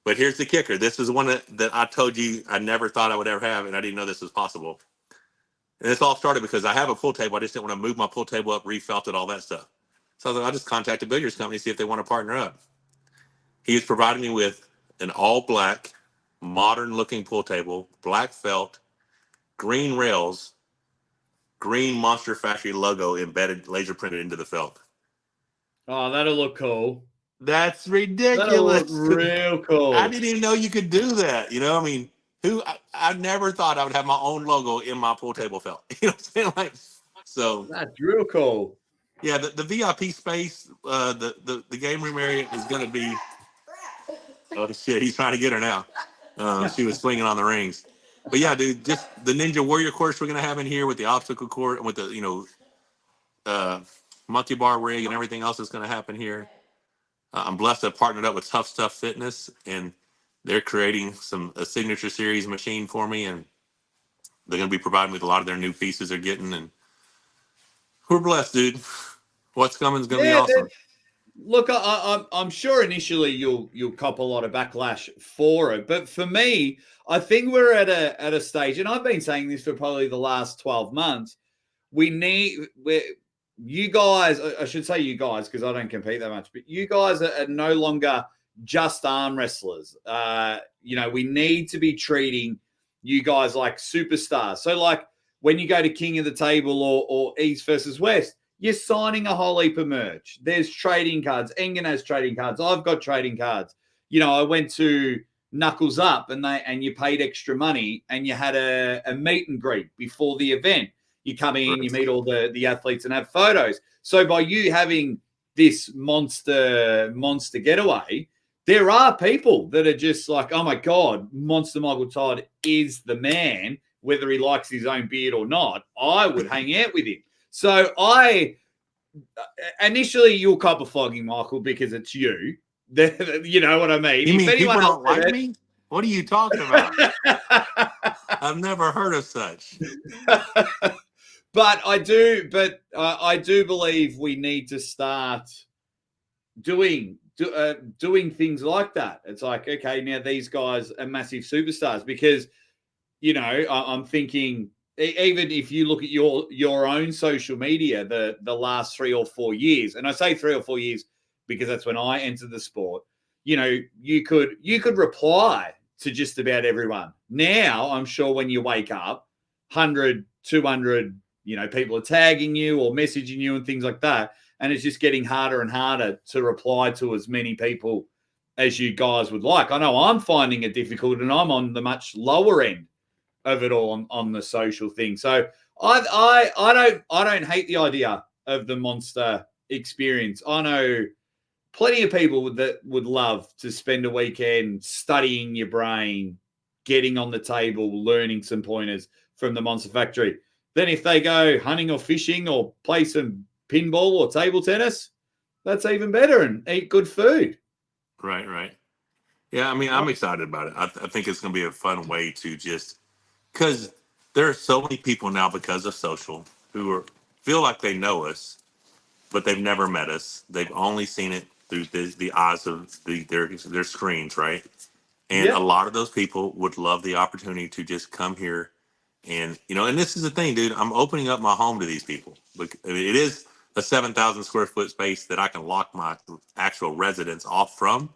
But here's the kicker. This is one that I told you I never thought I would ever have, and I didn't know this was possible. And this all started because I have a pool table. I just didn't want to move my pool table up, refelt it, all that stuff. So I was like, I'll just contact a billiards company, see if they want to partner up. He has provided me with an all black, modern looking pool table, black felt, green rails, green Monster Factory logo embedded, laser printed into the felt. Oh, that'll look cool. That's That'll look ridiculous. real I cool. didn't even know you could do that. I mean, I never thought I would have my own logo in my pool table felt. You know what I'm saying? Like, so That's real cool. yeah, the VIP space, the game room area is going to be. Oh shit, he's trying to get her now. She was swinging on the rings, but yeah, dude, just the Ninja Warrior course we're going to have in here with the obstacle course and with the monkey bar rig and everything else that's going to happen here. I'm blessed to have partnered up with Tough Stuff Fitness, and they're creating a signature series machine for me, and they're going to be providing me with a lot of their new pieces they're getting, and we're blessed, dude. What's coming is going to be Yeah, awesome. look, I'm sure initially you'll cop a lot of backlash for it, but for me, I think we're at a stage, and I've been saying this for probably the last 12 months. You guys, I should say you guys because I don't compete that much, but you guys are no longer just arm wrestlers. We need to be treating you guys like superstars. So, like when you go to King of the Table or East versus West, you're signing a whole heap of merch. There's trading cards. Engen has trading cards. I've got trading cards. I went to Knuckles Up and you paid extra money and you had a meet and greet before the event. You come in, you meet all the athletes and have photos. So by you having this monster getaway, there are people that are just like, oh my God, Monster Michael Todd is the man, whether he likes his own beard or not. I would hang out with him. So initially you'll cop a flogging, Michael, because it's you. You know what I mean? You If mean anyone people else don't like me? What are you talking about? I've never heard of such. But I do believe we need to start doing things like that. It's like, okay, now these guys are massive superstars because I'm thinking even if you look at your own social media, the last 3 or 4 years, and I say 3 or 4 years because that's when I entered the sport. you could reply to just about everyone. Now, I'm sure when you wake up, 100, 200, people are tagging you or messaging you and things like that. And it's just getting harder and harder to reply to as many people as you guys would like. I know I'm finding it difficult, and I'm on the much lower end of it all on the social thing. So I don't hate the idea of the Monster experience. I know plenty of people that would love to spend a weekend studying your brain, getting on the table, learning some pointers from the Monster Factory. Then if they go hunting or fishing or play some pinball or table tennis, that's even better, and eat good food. Right. Yeah, I mean, I'm excited about it. I think it's going to be a fun way to just, because there are so many people now because of social feel like they know us, but they've never met us. They've only seen it through the eyes of their screens, right? And a Yeah. lot of those people would love the opportunity to just come here and, and this is the thing, dude, I'm opening up my home to these people. Look, it is a 7,000 square foot space that I can lock my actual residence off from.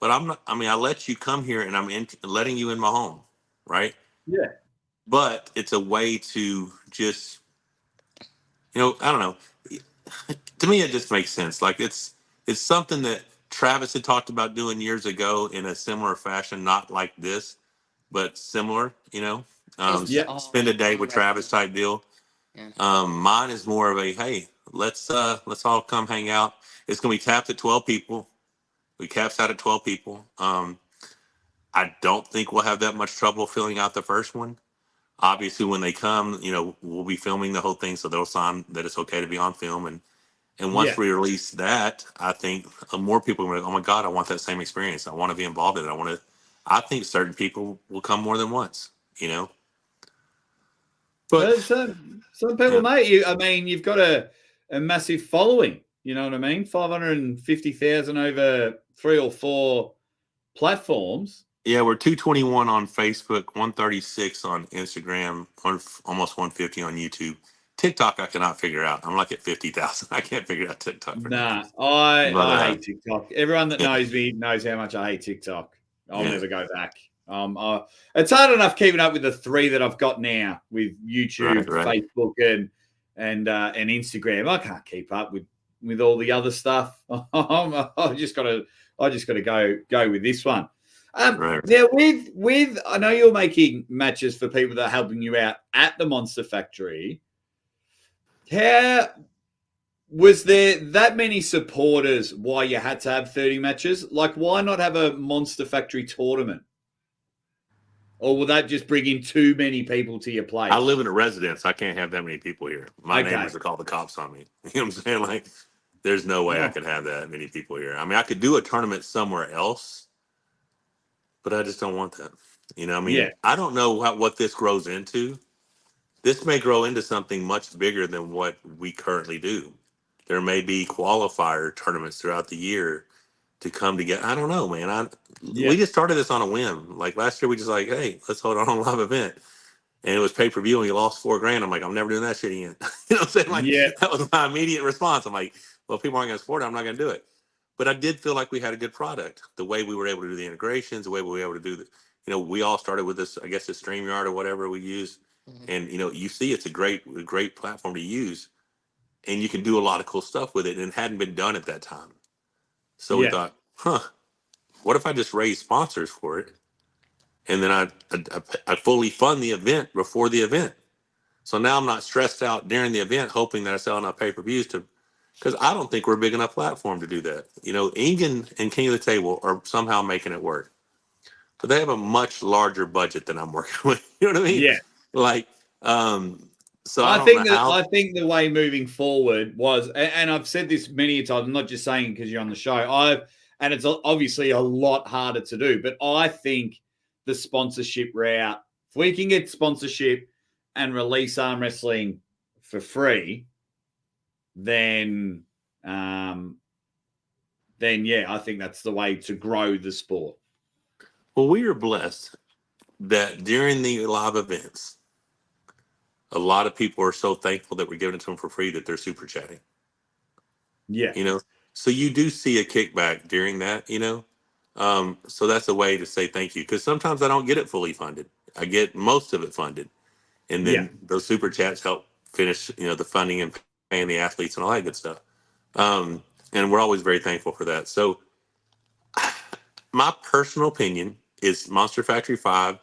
But I'm not, I mean, I let you come here and letting you in my home, right? Yeah. But it's a way to just, I don't know. To me, it just makes sense. Like it's something that Travis had talked about doing years ago in a similar fashion, not like this, but similar. Spend a day with Travis type deal. Yeah. Mine is more of a hey, let's all come hang out. It's gonna be tapped at 12 people. We caps out at 12 people. I don't think we'll have that much trouble filling out the first one. Obviously, when they come, we'll be filming the whole thing, so they'll sign that it's okay to be on film. And once Yeah. we release that, I think more people are going to, oh my God, I want that same experience. I want to be involved in it. I think certain people will come more than once, But Some people, yeah, mate. You've got a massive following. You know what I mean? 550,000 over 3 or 4 platforms. yeah, we're 221 on Facebook, 136 on Instagram, almost 150 on YouTube. TikTok, I cannot figure out. I'm like at 50,000. I can't figure out TikTok for now. Nah, But I hate TikTok. Everyone that yeah, knows me knows how much I hate TikTok. I'll yeah, never go back. It's hard enough keeping up with the 3 that I've got now with YouTube, right. Facebook, and Instagram. I can't keep up with all the other stuff. I just got to go with this one. Right. Now with I know you're making matches for people that are helping you out at the Monster Factory. How was there that many supporters why you had to have 30 matches? Like, why not have a Monster Factory tournament? Or will that just bring in too many people to your place? I live in a residence. I can't have that many people here. My Okay. neighbors will call the cops on me. You know what I'm saying? Like, there's no way I could have that many people here. I mean, I could do a tournament somewhere else, but I just don't want that. Yeah. I don't know what this grows into. This may grow into something much bigger than what we currently do. There may be qualifier tournaments throughout the year to come together. I don't know, man. Yeah. We just started this on a whim. Like last year, we just like, hey, let's hold on a live event, and it was pay per view, and you lost $4,000. I'm like, I'm never doing that shit again. You know what I'm saying? Like Yeah. that was my immediate response. I'm like, well, if people aren't going to support it, I'm not going to do it. But I did feel like we had a good product. The way we were able to do the integrations, the way we were able to do we all started with this, I guess, the StreamYard or whatever we use. Mhm. And you see, it's a great platform to use, and you can do a lot of cool stuff with it. And it hadn't been done at that time, so we Yeah. thought, what if I just raise sponsors for it, and then I fully fund the event before the event. So now I'm not stressed out during the event, hoping that I sell enough pay-per-views because I don't think we're a big enough platform to do that. Egan and King of the Table are somehow making it work, but they have a much larger budget than I'm working with. You know what I mean? Yeah. Like, so I don't know how. I think the way moving forward was, and I've said this many times, I'm not just saying because you're on the show. And it's obviously a lot harder to do, but I think the sponsorship route, if we can get sponsorship and release arm wrestling for free, then yeah, I think that's the way to grow the sport. Well, we are blessed that during the live events, a lot of people are so thankful that we're giving it to them for free that they're super chatting. Yeah. So you do see a kickback during that, so that's a way to say thank you, because sometimes I don't get it fully funded. I get most of it funded, and Yeah. then those super chats help finish, the funding and paying the athletes and all that good stuff. And we're always very thankful for that. So my personal opinion is Monster Factory 5,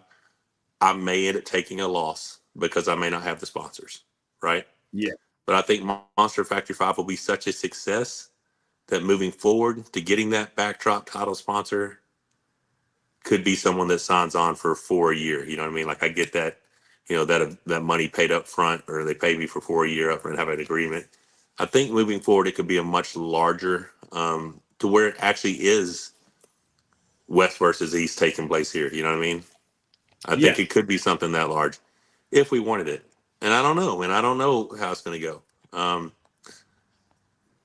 I may end up taking a loss because I may not have the sponsors, right? Yeah. But I think Monster Factory 5 will be such a success that moving forward to getting that backdrop title sponsor could be someone that signs on for a year. You know what I mean? Like I get that, that money paid up front, or they pay me for 4 year up front, have an agreement. I think moving forward, it could be a much larger, to where it actually is West versus East taking place here. You know what I mean? I Yeah. think it could be something that large if we wanted it. And I don't know, I don't know how it's going to go.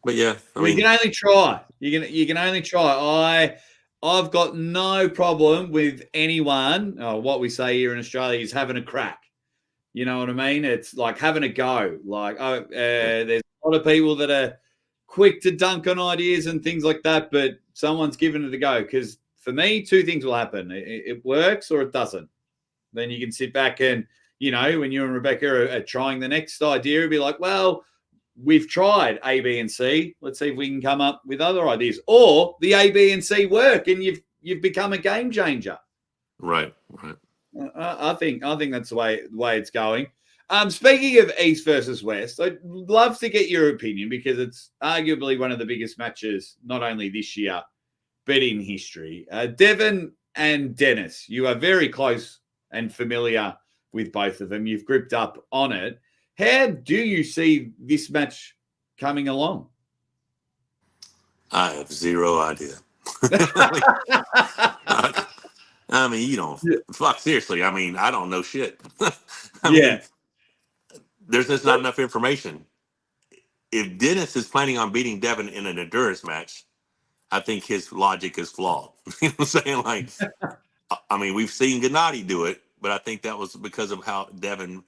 But yeah, I Well, you mean, can only try. You can only try. I've got no problem with anyone. What we say here in Australia is having a crack. You know what I mean? It's like having a go. Like, there's a lot of people that are quick to dunk on ideas and things like that, but someone's giving it a go. Because for me, two things will happen: it works or it doesn't. Then you can sit back and, when you and Rebecca are trying the next idea, be like, well, we've tried A, B, and C. Let's see if we can come up with other ideas. Or the A, B, and C work, and you've become a game changer. right. I think that's the way it's going. Speaking of East versus West, I'd love to get your opinion, because it's arguably one of the biggest matches, not only this year, but in history. Devon and Dennis, you are very close and familiar with both of them. You've gripped up on it. How do you see this match coming along? I have zero idea. I mean, you don't, fuck, seriously. I mean, I don't know shit. I mean, Yeah. there's just not enough information. If Dennis is planning on beating Devin in an endurance match, I think his logic is flawed. You know what I'm saying? Like, I mean, we've seen Gennady do it, but I think that was because of how Devin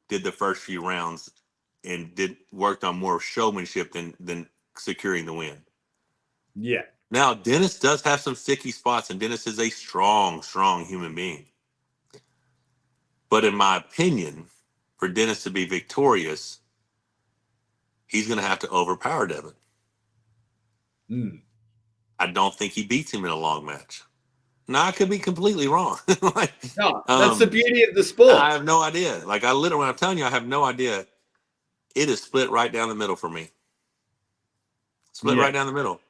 did the first few rounds and worked on more showmanship than securing the win. Yeah. Now, Dennis does have some sticky spots, and Dennis is a strong, strong human being. But in my opinion, for Dennis to be victorious, he's going to have to overpower Devin. Mm. I don't think he beats him in a long match. Now, I could be completely wrong. No, that's the beauty of the sport. I have no idea. Like, when I'm telling you, I have no idea. It is split right down the middle for me. Split Yeah. right down the middle.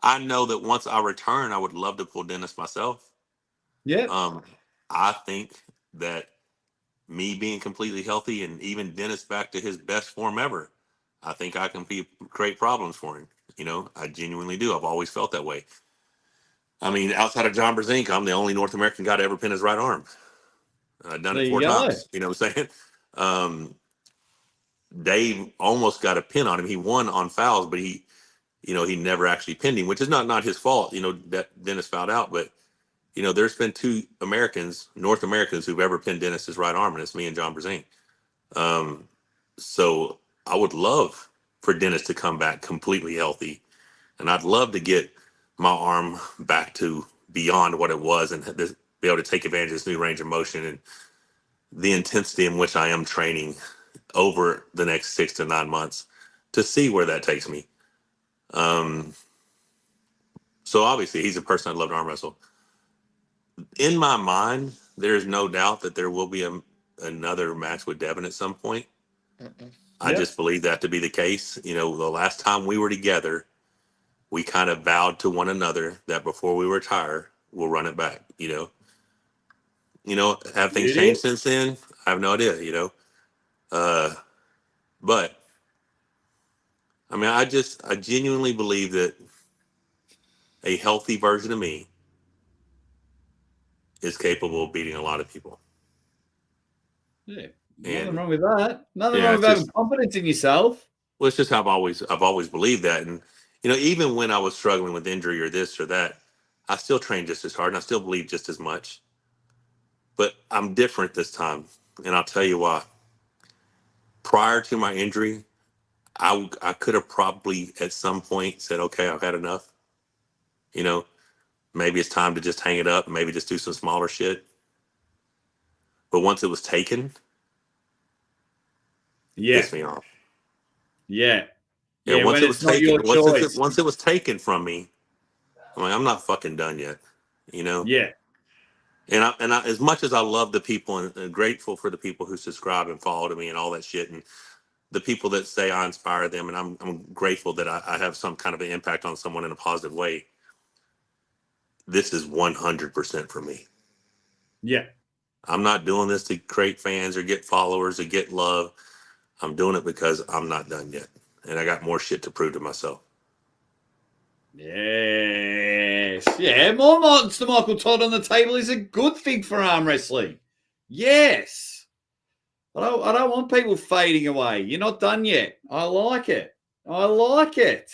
I know that once I return, I would love to pull Dennis myself. Yeah. I think that me being completely healthy and even Dennis back to his best form ever, I think I can create problems for him. I genuinely do. I've always felt that way. I mean, outside of John Brzezinski, I'm the only North American guy to ever pin his right arm. I've done There it you 4 go. times. You know what I'm saying? Dave almost got a pin on him. He won on fouls, but he never actually pinned him, which is not his fault. That Dennis fouled out, but there's been 2 North Americans, who've ever pinned Dennis's right arm, and it's me and John Brzezinski. So I would love for Dennis to come back completely healthy, and I'd love to get my arm back to beyond what it was, and be able to take advantage of this new range of motion and the intensity in which I am training over the next 6 to 9 months to see where that takes me. So obviously he's a person I'd love to arm wrestle. In my mind, there's no doubt that there will be another match with Devin at some point. I Yep. just believe that to be the case. The last time we were together, we kind of vowed to one another that before we retire, we'll run it back. Have things It is. changed since then? I have no idea. But I mean, I genuinely believe that a healthy version of me is capable of beating a lot of people. Yeah. Nothing And wrong with that. Nothing yeah, wrong it's with having just confidence in yourself. well, it's just how I've always believed that. And even when I was struggling with injury or this or that, I still trained just as hard and I still believe just as much. But I'm different this time, and I'll tell you why. Prior to my injury, I could have probably at some point said, okay, I've had enough. You know, maybe it's time to just hang it up. Maybe just do some smaller shit. But once it was taken, Yeah. pissed me off. Yeah. Yeah, Yeah. once When it was it's not your taken, choice. once it was taken from me, I'm like, I'm not fucking done yet. You know? Yeah. And as much as I love the people and grateful for the people who subscribe and follow to me and all that shit, and the people that say I inspire them, and I'm grateful that I have some kind of an impact on someone in a positive way. This is 100% for me. Yeah. I'm not doing this to create fans or get followers or get love. I'm doing it because I'm not done yet, and I got more shit to prove to myself. Yes. Yeah. More Monster Michael Todd on the table is a good thing for arm wrestling. Yes. I don't want people fading away. You're not done yet. I like it. I like it.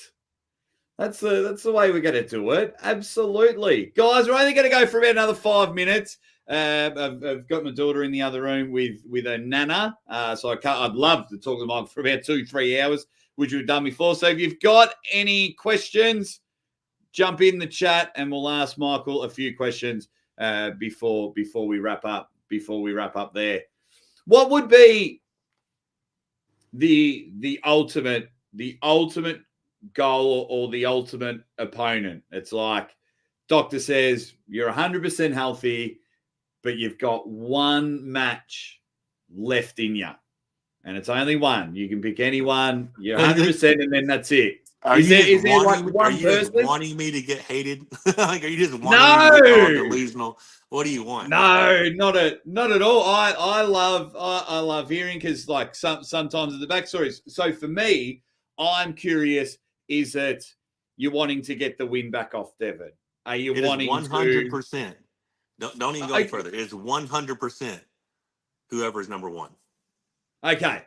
That's the way we're going to do it. Absolutely. Guys, we're only going to go for about another 5 minutes. I've got my daughter in the other room with her nana. So I'd love to talk to Mike for about 2-3 hours, which we've done before. So if you've got any questions, jump in the chat and we'll ask Michael a few questions before we wrap up. Before we wrap up there. What would be the ultimate goal or the ultimate opponent? It's like doctor says you're 100% healthy, but you've got one match left in you, and it's only one. You can pick anyone. You're 100%, and then that's it. Is there like Are one you just person? wanting me to get hated? Like, are you just wanting me to No, get called delusional? What do you want? no, not at all. I love hearing, because like sometimes of the backstories. So for me, I'm curious: is it you're wanting to get the win back off Devon? Are you It is wanting to? 100%. Don't even go any further. It is 100% whoever is number one. Okay.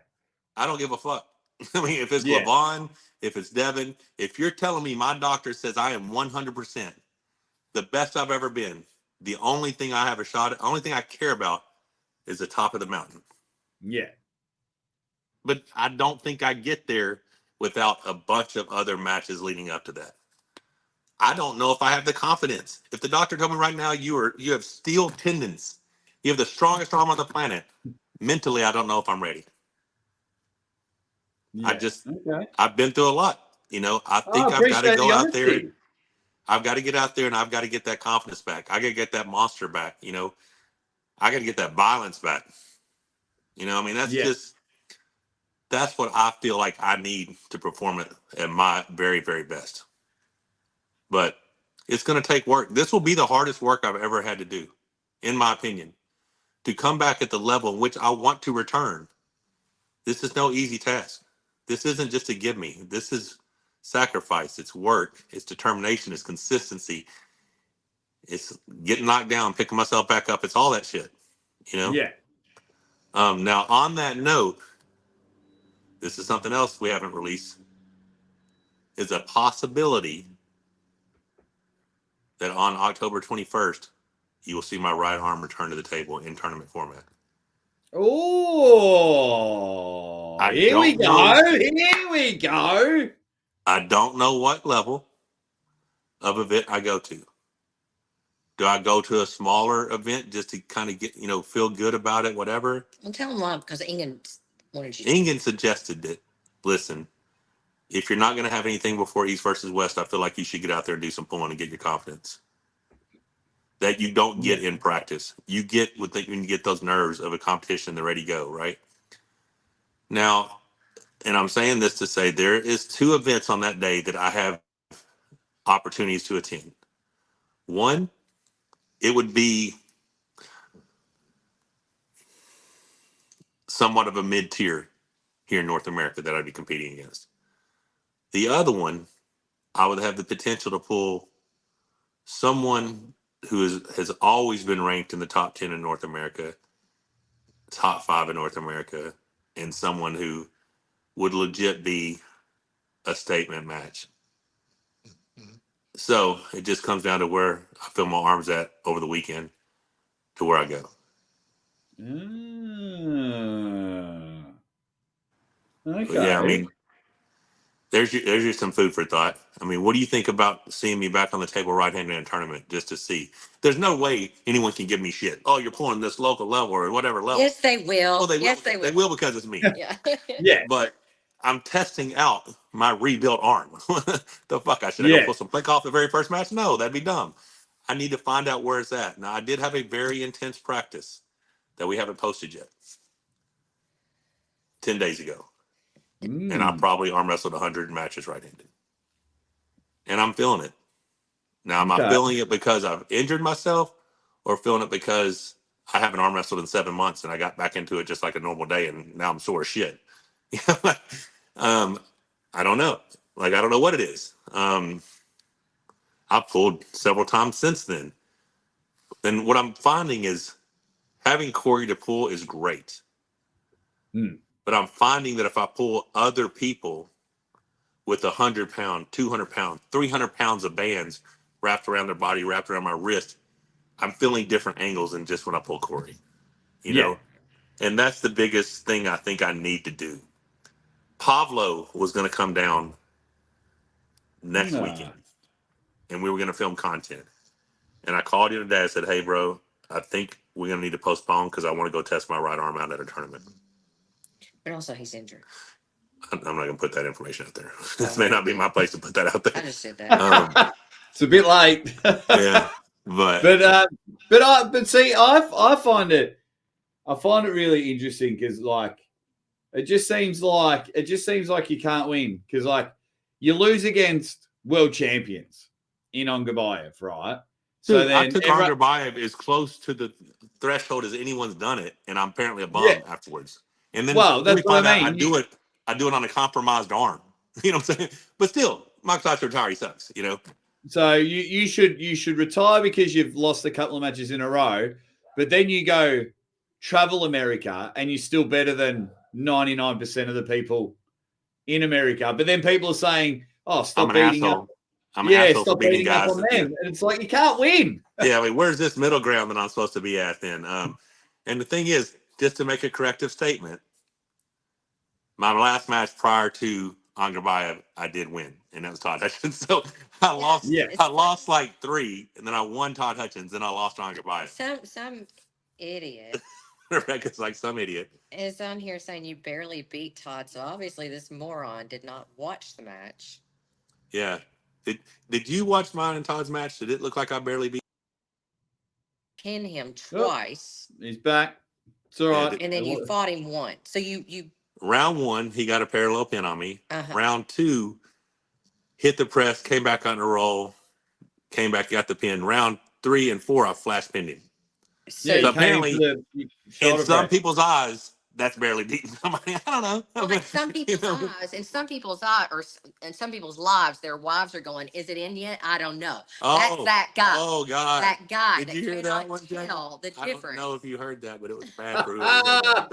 I don't give a fuck. I mean, if it's Yeah. Levon, if it's Devon, if you're telling me my doctor says I am 100% the best I've ever been, the only thing I have a shot at, only thing I care about is the top of the mountain. Yeah. But I don't think I get there without a bunch of other matches leading up to that. I don't know if I have the confidence. If the doctor told me right now you have steel tendons, you have the strongest arm on the planet, mentally I don't know if I'm ready. Yeah. Okay. I've been through a lot. You know, I I think I've got to appreciate go the out there. honesty. I've got to get out there and I've got to get that confidence back. I got to get that monster back. You know, I got to get that violence back. You know, I mean, Yeah. that's what I feel like I need to perform at my very, very best. But it's going to take work. This will be the hardest work I've ever had to do, in my opinion, to come back at the level in which I want to return. This is no easy task. This isn't just a give me. This is sacrifice. It's work. It's determination. It's consistency. It's getting knocked down, picking myself back up. It's all that shit, you know? Yeah. Now, on that note, this is something else we haven't released, is a possibility that on October 21st, you will see my right arm return to the table in tournament format. Oh, I here we don't know. go. Here we go. I don't know what level of event I go to. Do I go to a smaller event just to kind of get, feel good about it, whatever? Well, tell him why, because Ingen wanted you. Ingen suggested that, listen, if you're not going to have anything before East versus West, I feel like you should get out there and do some pulling and get your confidence that you don't get in practice. You get when you get those nerves of a competition, they're ready to go, right? Now, and I'm saying this to say there is 2 events on that day that I have opportunities to attend. One, it would be somewhat of a mid-tier here in North America that I'd be competing against. The other one, I would have the potential to pull someone who has always been ranked in the top 10 in North America, top 5 in North America, and someone who would legit be a statement match. So it just comes down to where I feel my arms at over the weekend to where I go. Okay. But yeah, I mean, There's your some food for thought. I mean, what do you think about seeing me back on the table right-handed in a tournament just to see? There's no way anyone can give me shit. Oh, you're pulling this local level or whatever level. Yes, they will. Well, they yes, will. they will. They will because it's me. Yeah. Yeah. But I'm testing out my rebuilt arm. The fuck? Should I go Yeah. pull some flick off the very first match? No, that'd be dumb. I need to find out where it's at. Now, I did have a very intense practice that we haven't posted yet. 10 days ago. And I probably arm wrestled 100 matches right-handed. And I'm feeling it. Now, am I Okay. feeling it because I've injured myself or feeling it because I haven't arm wrestled in 7 months and I got back into it just like a normal day and now I'm sore as shit? I don't know. Like, I don't know what it is. I've pulled several times since then. And what I'm finding is having Corey to pull is great. But I'm finding that if I pull other people with 100-pound, 200-pound, 300 pounds of bands wrapped around their body, wrapped around my wrist, I'm feeling different angles than just when I pull Corey, you know? And that's the biggest thing I think I need to do. Pablo was going to come down next weekend and we were going to film content. And I called you today. I said, hey, bro, I think we're going to need to postpone because I want to go test my right arm out at a tournament. But also, he's injured. I'm not going to put that information out there. This may not be my place to put that out there. I just said that. It's a bit late. Yeah, but see, I find it really interesting because like it just seems like you can't win because like you lose against world champions in Ongabayev, right? So Dude, then I took Ongabayev as close to the threshold as anyone's done it, and I'm apparently a bum afterwards. And then that's what I mean. I do it on a compromised arm. You know what I'm saying? But still, Mike Tyson retire, he sucks, you know. So you should retire because you've lost a couple of matches in a row, but then you go travel America and you're still better than 99% of the people in America. But then people are saying, "Oh, stop beating up." I'm an asshole stop for beating beating up guys on them. And it's like you can't win. Yeah, I mean, where's this middle ground that I'm supposed to be at then? And the thing is, just to make a corrective statement, my last match prior to Angrabayev, I did win, and that was Todd Hutchins. So I lost. I lost like 3, and then I won Todd Hutchins, and I lost to Angrabayev. Some idiot. Rebecca's like some idiot is on here saying you barely beat Todd, so obviously this moron did not watch the match. Yeah. Did you watch mine and Todd's match? Did it look like I barely beat? Pin him twice. He's back. It's all right. And then you fought him once. So you round 1, he got a parallel pin on me. Round 2, hit the press, came back on the roll, came back, got the pin. Round 3 and 4, I flash pinned him. So apparently, in some people's eyes, that's barely beating somebody. I don't know. Well, in some people's eyes, in some people's eyes, or in some people's lives, their wives are going, "Is it in yet? I don't know." That's that guy. Oh God, that guy. Did you hear that one, Jack? Tell the I difference. don't know if you heard that, but it was bad for whoever.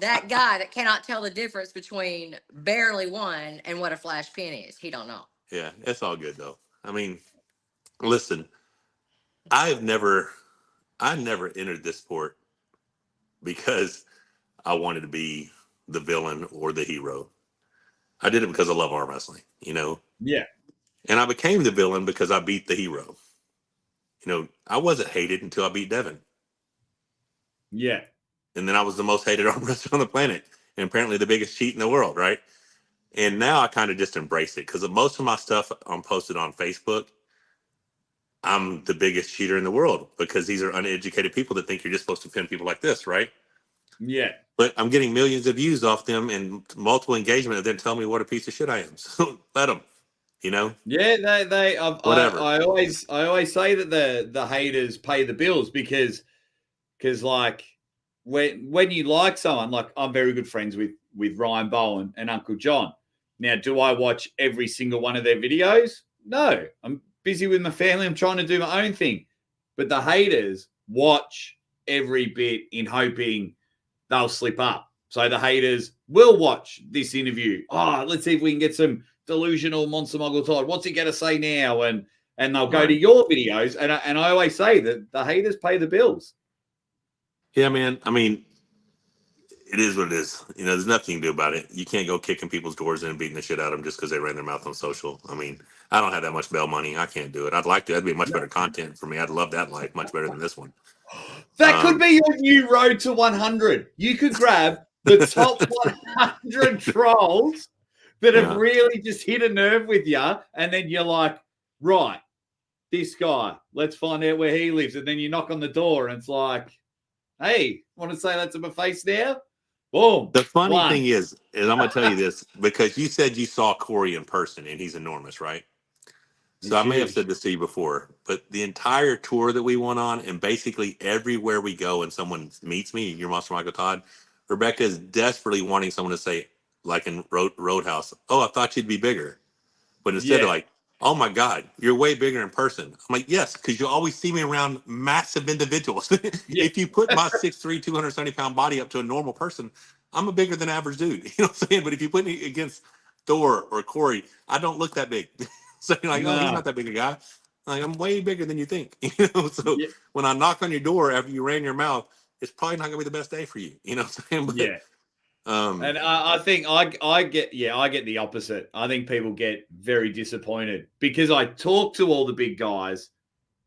That guy that cannot tell the difference between barely won and what a flash pin is. He don't know. Yeah, it's all good though. I mean, listen, I never entered this sport because I wanted to be the villain or the hero. I did it because I love arm wrestling, you know? Yeah. And I became the villain because I beat the hero. You know, I wasn't hated until I beat Devon. Yeah. And then I was the most hated arm wrestler on the planet. And apparently the biggest cheat in the world, right? And now I kind of just embrace it because most of my stuff I'm posted on Facebook. I'm the biggest cheater in the world because these are uneducated people that think you're just supposed to pin people like this, right? Yeah. But I'm getting millions of views off them and multiple engagement and then tell me what a piece of shit I am. So let them, you know? Yeah, whatever. I always say that the haters pay the bills because like when you like someone, like I'm very good friends with Ryan Bowen and Uncle John. Now, do I watch every single one of their videos? No, I'm busy with my family. I'm trying to do my own thing. But the haters watch every bit in hoping they'll slip up. So the haters will watch this interview. Oh, let's see if we can get some delusional Monster Michael Todd. What's he going to say now? And they'll go to your videos. And I always say that the haters pay the bills. Yeah, man. I mean, It is what it is. There's nothing you can do about it. You can't go kicking people's doors in and beating the shit out of them just because they ran their mouth on social. I mean, I don't have that much bail money. I can't do it. I'd like to. That'd be much better content for me. I'd love that life much better than this one. That could be your new road to 100. You could grab the top 100 trolls that have really just hit a nerve with you, and then you're like, right, this guy, let's find out where he lives. And then you knock on the door, and it's like, hey, want to say that to my face now? Boom. The funny thing is I'm going to tell you this, because you said you saw Corey in person, and he's enormous, right? So I may have said this to you before, but the entire tour that we went on, and basically everywhere we go and someone meets me, you're Monster Michael Todd, Rebecca is desperately wanting someone to say, like in Roadhouse, oh, I thought you'd be bigger. But instead of like, oh my God, you're way bigger in person. I'm like, yes, because you always see me around massive individuals. If you put my 6'3", 270-pound body up to a normal person, I'm a bigger than average dude. You know what I'm saying? But if you put me against Thor or Corey, I don't look that big. So you're like, oh, he's not that big a guy. Like, I'm way bigger than you think. So when I knock on your door after you ran your mouth, it's probably not gonna be the best day for you. You know what I'm saying? But, and I think I get the opposite. I think people get very disappointed because I talk to all the big guys.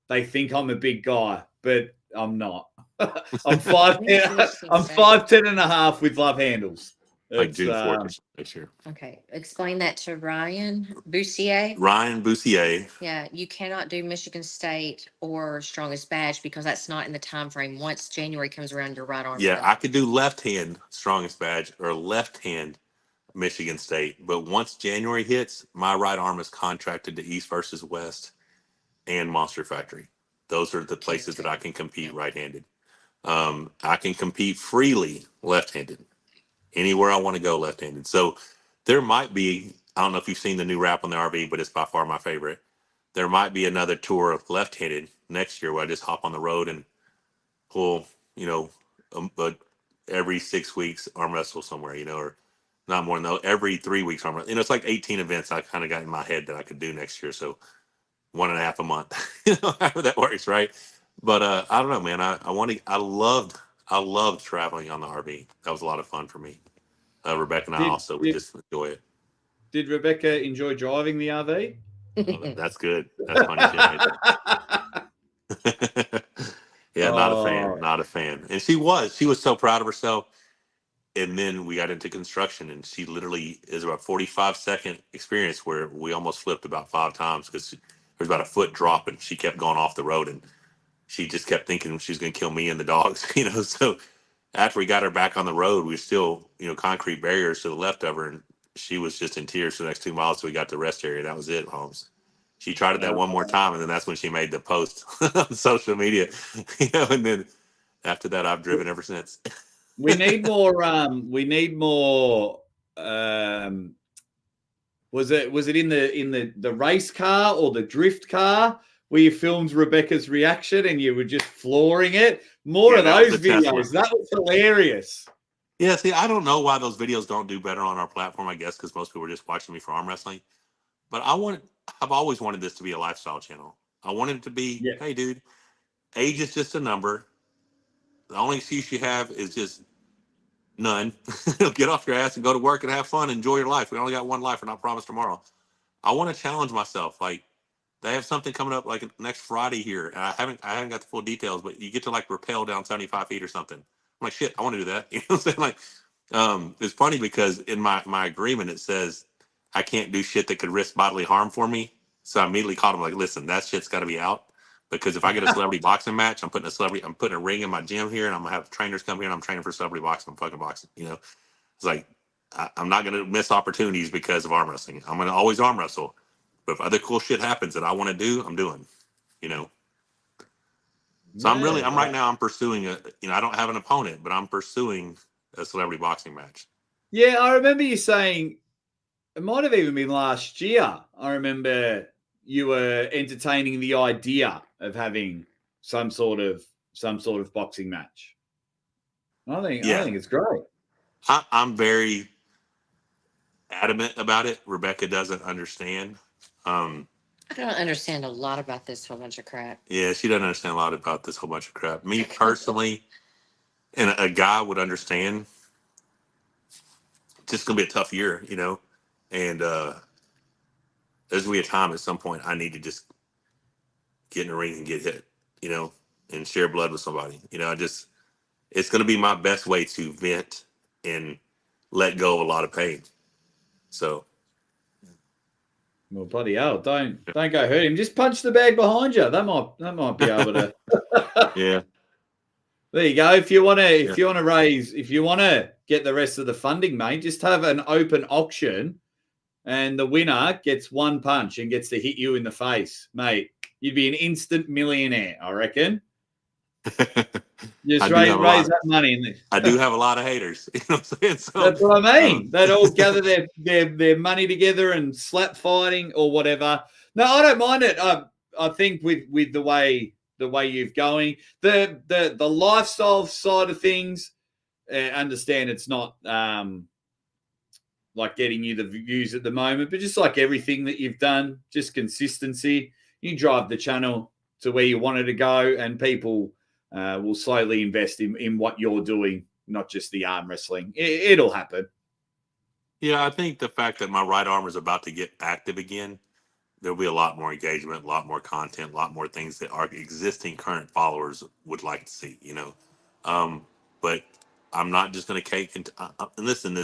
They think I'm a big guy, but I'm not. I'm 5'10". I'm 5'10" and a half with love handles. Like June 4th next year. Okay, explain that to Ryan Boussier. Ryan Boussier. Yeah, you cannot do Michigan State or Strongest Badge because that's not in the time frame. Once January comes around, your right arm. Yeah, I could do left hand Strongest Badge or left hand Michigan State, but once January hits, my right arm is contracted to East versus West and Monster Factory. Those are the places that I can compete right-handed. I can compete freely left-handed. Anywhere I want to go left-handed. So there might be, I don't know if you've seen the new rap on the RV, but it's by far my favorite. There might be another tour of left-handed next year where I just hop on the road and pull, but every 6 weeks arm wrestle somewhere, or not more than every 3 weeks arm wrestle. It's like 18 events I kind of got in my head that I could do next year. So 1.5 a month, however that works, right? But I don't know, man. I loved traveling on the RV. That was a lot of fun for me. Rebecca and I also would just enjoy it. Did Rebecca enjoy driving the RV? Oh, that's good. That's funny shit. Yeah, not a fan. And she was so proud of herself. And then we got into construction, and she literally is about 45-second experience where we almost flipped about 5 times because there was about a foot drop, and she kept going off the road, and she just kept thinking she was going to kill me and the dogs, So after we got her back on the road, we were still, concrete barriers to the left of her, and she was just in tears for the next 2 miles. So we got to the rest area. That was it, Holmes. She tried it that one more time, and then that's when she made the post on social media, and then after that, I've driven ever since. We need more. Was it in the race car or the drift car where you filmed Rebecca's reaction and you were just flooring it? More of those videos. That was hilarious. Yeah, see, I don't know why those videos don't do better on our platform. I guess because most people are just watching me for arm wrestling. But I've always wanted this to be a lifestyle channel. I wanted it to be, hey, dude, age is just a number. The only excuse you have is just none. Get off your ass and go to work and have fun. Enjoy your life. We only got one life, and I promise tomorrow. I want to challenge myself. Like, they have something coming up like next Friday here. And I haven't got the full details, but you get to like rappel down 75 feet or something. I'm like, shit, I want to do that. You know what I'm saying? Like, it's funny because in my agreement it says I can't do shit that could risk bodily harm for me. So I immediately called him like, listen, that shit's got to be out. Because if I get a celebrity boxing match, I'm putting a ring in my gym here, and I'm gonna have trainers come here, and I'm training for celebrity boxing. I'm fucking boxing. It's like I'm not gonna miss opportunities because of arm wrestling. I'm gonna always arm wrestle, but if other cool shit happens that I want to do, I'm doing. So I'm right now. I'm pursuing I don't have an opponent, but I'm pursuing a celebrity boxing match. Yeah, I remember you saying it might have even been last year. I remember you were entertaining the idea of having some sort of boxing match. I think it's great. I'm very adamant about it. Rebecca doesn't understand. I don't understand a lot about this whole bunch of crap. Yeah, she doesn't understand a lot about this whole bunch of crap. Me personally, and a guy would understand, just gonna be a tough year, and there's gonna be a time at some point I need to just get in the ring and get hit, and share blood with somebody. It's gonna be my best way to vent and let go of a lot of pain. So. Well, bloody hell! Don't go hurt him. Just punch the bag behind you. That might be able to. Yeah. There you go. If you want to get the rest of the funding, mate, just have an open auction, and the winner gets one punch and gets to hit you in the face, mate. You'd be an instant millionaire, I reckon. Just raise that money in this. I do have a lot of haters. You know what I'm saying? So, that's what I mean. They'd all gather their money together and slap fighting or whatever. No, I don't mind it. I think with the way you're going, the lifestyle side of things, understand it's not like getting you the views at the moment, but just like everything that you've done, just consistency. You drive the channel to where you want it to go, and people will slowly invest in what you're doing, not just the arm wrestling. It'll happen. Yeah, I think the fact that my right arm is about to get active again, there'll be a lot more engagement, a lot more content, a lot more things that our existing current followers would like to see, But I'm not just going to cake and listen.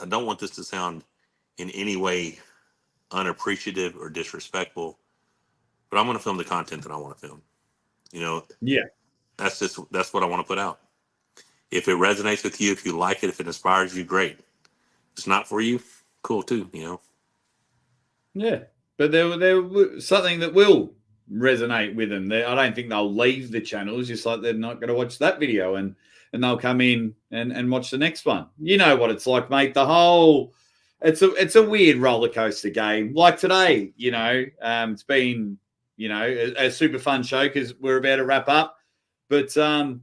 I don't want this to sound in any way unappreciative or disrespectful, but I'm going to film the content that I want to film. Yeah. That's what I want to put out. If it resonates with you, if you like it, if it inspires you, great. If it's not for you, cool too, Yeah, but there something that will resonate with them. I don't think they'll leave the channels, just like they're not going to watch that video and they'll come in and watch the next one. You know what it's like, mate. It's a weird roller coaster game. Like today, it's been a super fun show because we're about to wrap up. But, I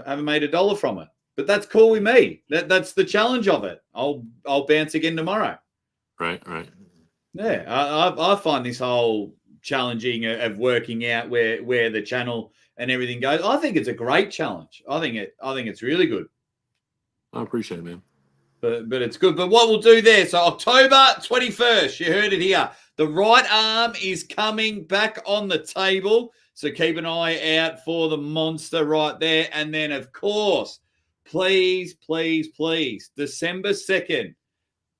haven't made $1 from it. But that's cool with me. That's the challenge of it. I'll bounce again tomorrow. Right. Yeah, I find this whole challenging of working out where the channel and everything goes. I think it's a great challenge. I think it's really good. I appreciate it, man. But it's good. But what we'll do there, so October 21st, you heard it here. The right arm is coming back on the table. So keep an eye out for the monster right there. And then, of course, please, December 2nd,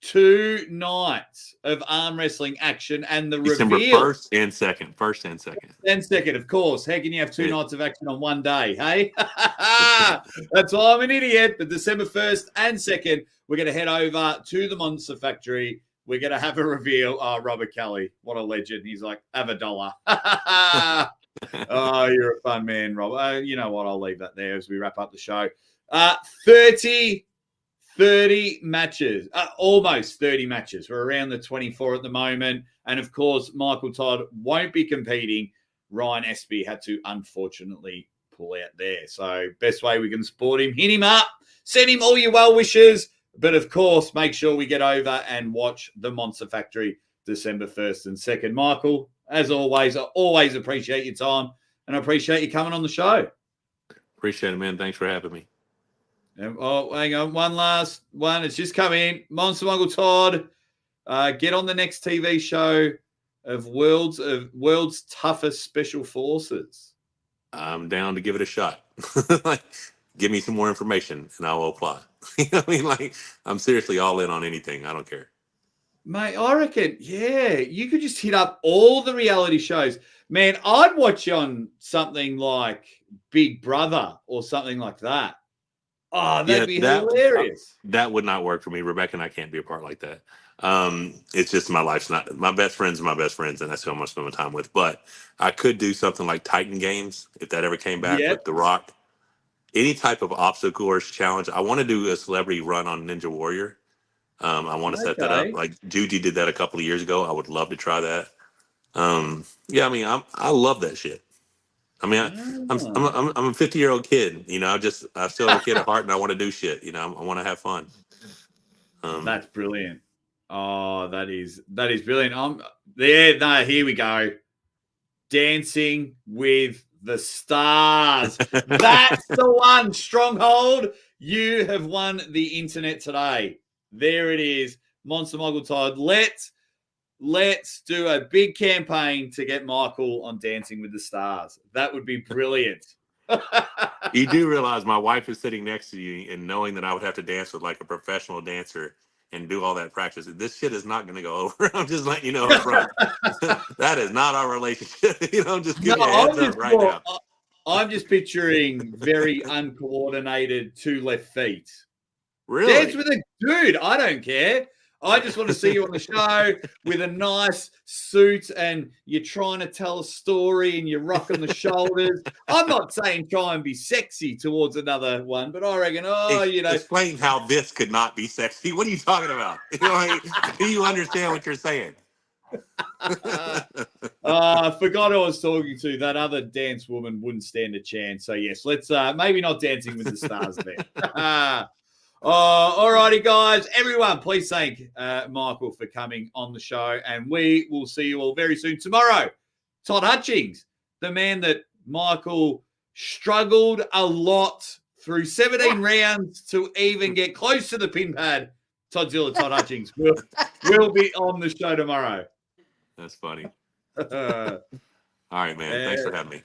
2 nights of arm wrestling action and the December reveal. 1st and 2nd. 1st and 2nd. And 2nd, of course. How can you have 2 nights of action on one day, hey? That's why I'm an idiot. But December 1st and 2nd, we're going to head over to the Monster Factory. We're going to have a reveal. Oh, Robert Kelly, what a legend. He's like, have $1. Oh, you're a fun man, Rob. You know what? I'll leave that there as we wrap up the show. 30 matches, almost 30 matches. We're around the 24 at the moment. And, of course, Michael Todd won't be competing. Ryan Espey had to, unfortunately, pull out there. So best way we can support him, hit him up, send him all your well wishes. But, of course, make sure we get over and watch the Monster Factory December 1st and 2nd. Michael, as always, I always appreciate your time, and I appreciate you coming on the show. Appreciate it, man. Thanks for having me. Oh, hang on. One last one. It's just come in. Monster Michael Todd, get on the next TV show of World's Toughest Special Forces. I'm down to give it a shot. Give me some more information, and I will apply. I'm seriously all in on anything. I don't care. Mate, I reckon, yeah, you could just hit up all the reality shows. Man, I'd watch you on something like Big Brother or something like that. Oh, that'd be hilarious. That would not work for me. Rebecca and I can't be apart like that. It's just my life's not. My best friends are my best friends, and that's who I'm going to spend my time with. But I could do something like Titan Games if that ever came back with The Rock. Any type of obstacle course challenge. I want to do a celebrity run on Ninja Warrior. I want to set that up. Like Juji did that a couple of years ago. I would love to try that. I love that shit. I'm a 50-year-old kid. I still have a kid at heart, and I want to do shit. I want to have fun. That's brilliant. Oh, that is brilliant. Here we go. Dancing with the Stars. That's the one. Stronghold. You have won the internet today. There it is. Monster Michael Todd. Let's do a big campaign to get Michael on Dancing with the Stars. That would be brilliant. You do realize my wife is sitting next to you, and knowing that I would have to dance with like a professional dancer and do all that practice, this shit is not going to go over. I'm just letting you know up front. That is not our relationship. I'm just giving you a heads up right now. I'm just picturing very uncoordinated 2 left feet. Really? Dance with a dude. I don't care. I just want to see you on the show with a nice suit and you're trying to tell a story and you're rocking the shoulders. I'm not saying try and be sexy towards another one, but I reckon, Explain how this could not be sexy. What are you talking about? Do you understand what you're saying? I forgot who I was talking to. That other dance woman wouldn't stand a chance. So, yes, let's maybe not Dancing with the Stars there. All righty, guys. Everyone, please thank Michael for coming on the show. And we will see you all very soon. Tomorrow, Todd Hutchings, the man that Michael struggled a lot through 17 rounds to even get close to the pin pad. Todd Hutchings will be on the show tomorrow. That's funny. All right, man. Thanks for having me.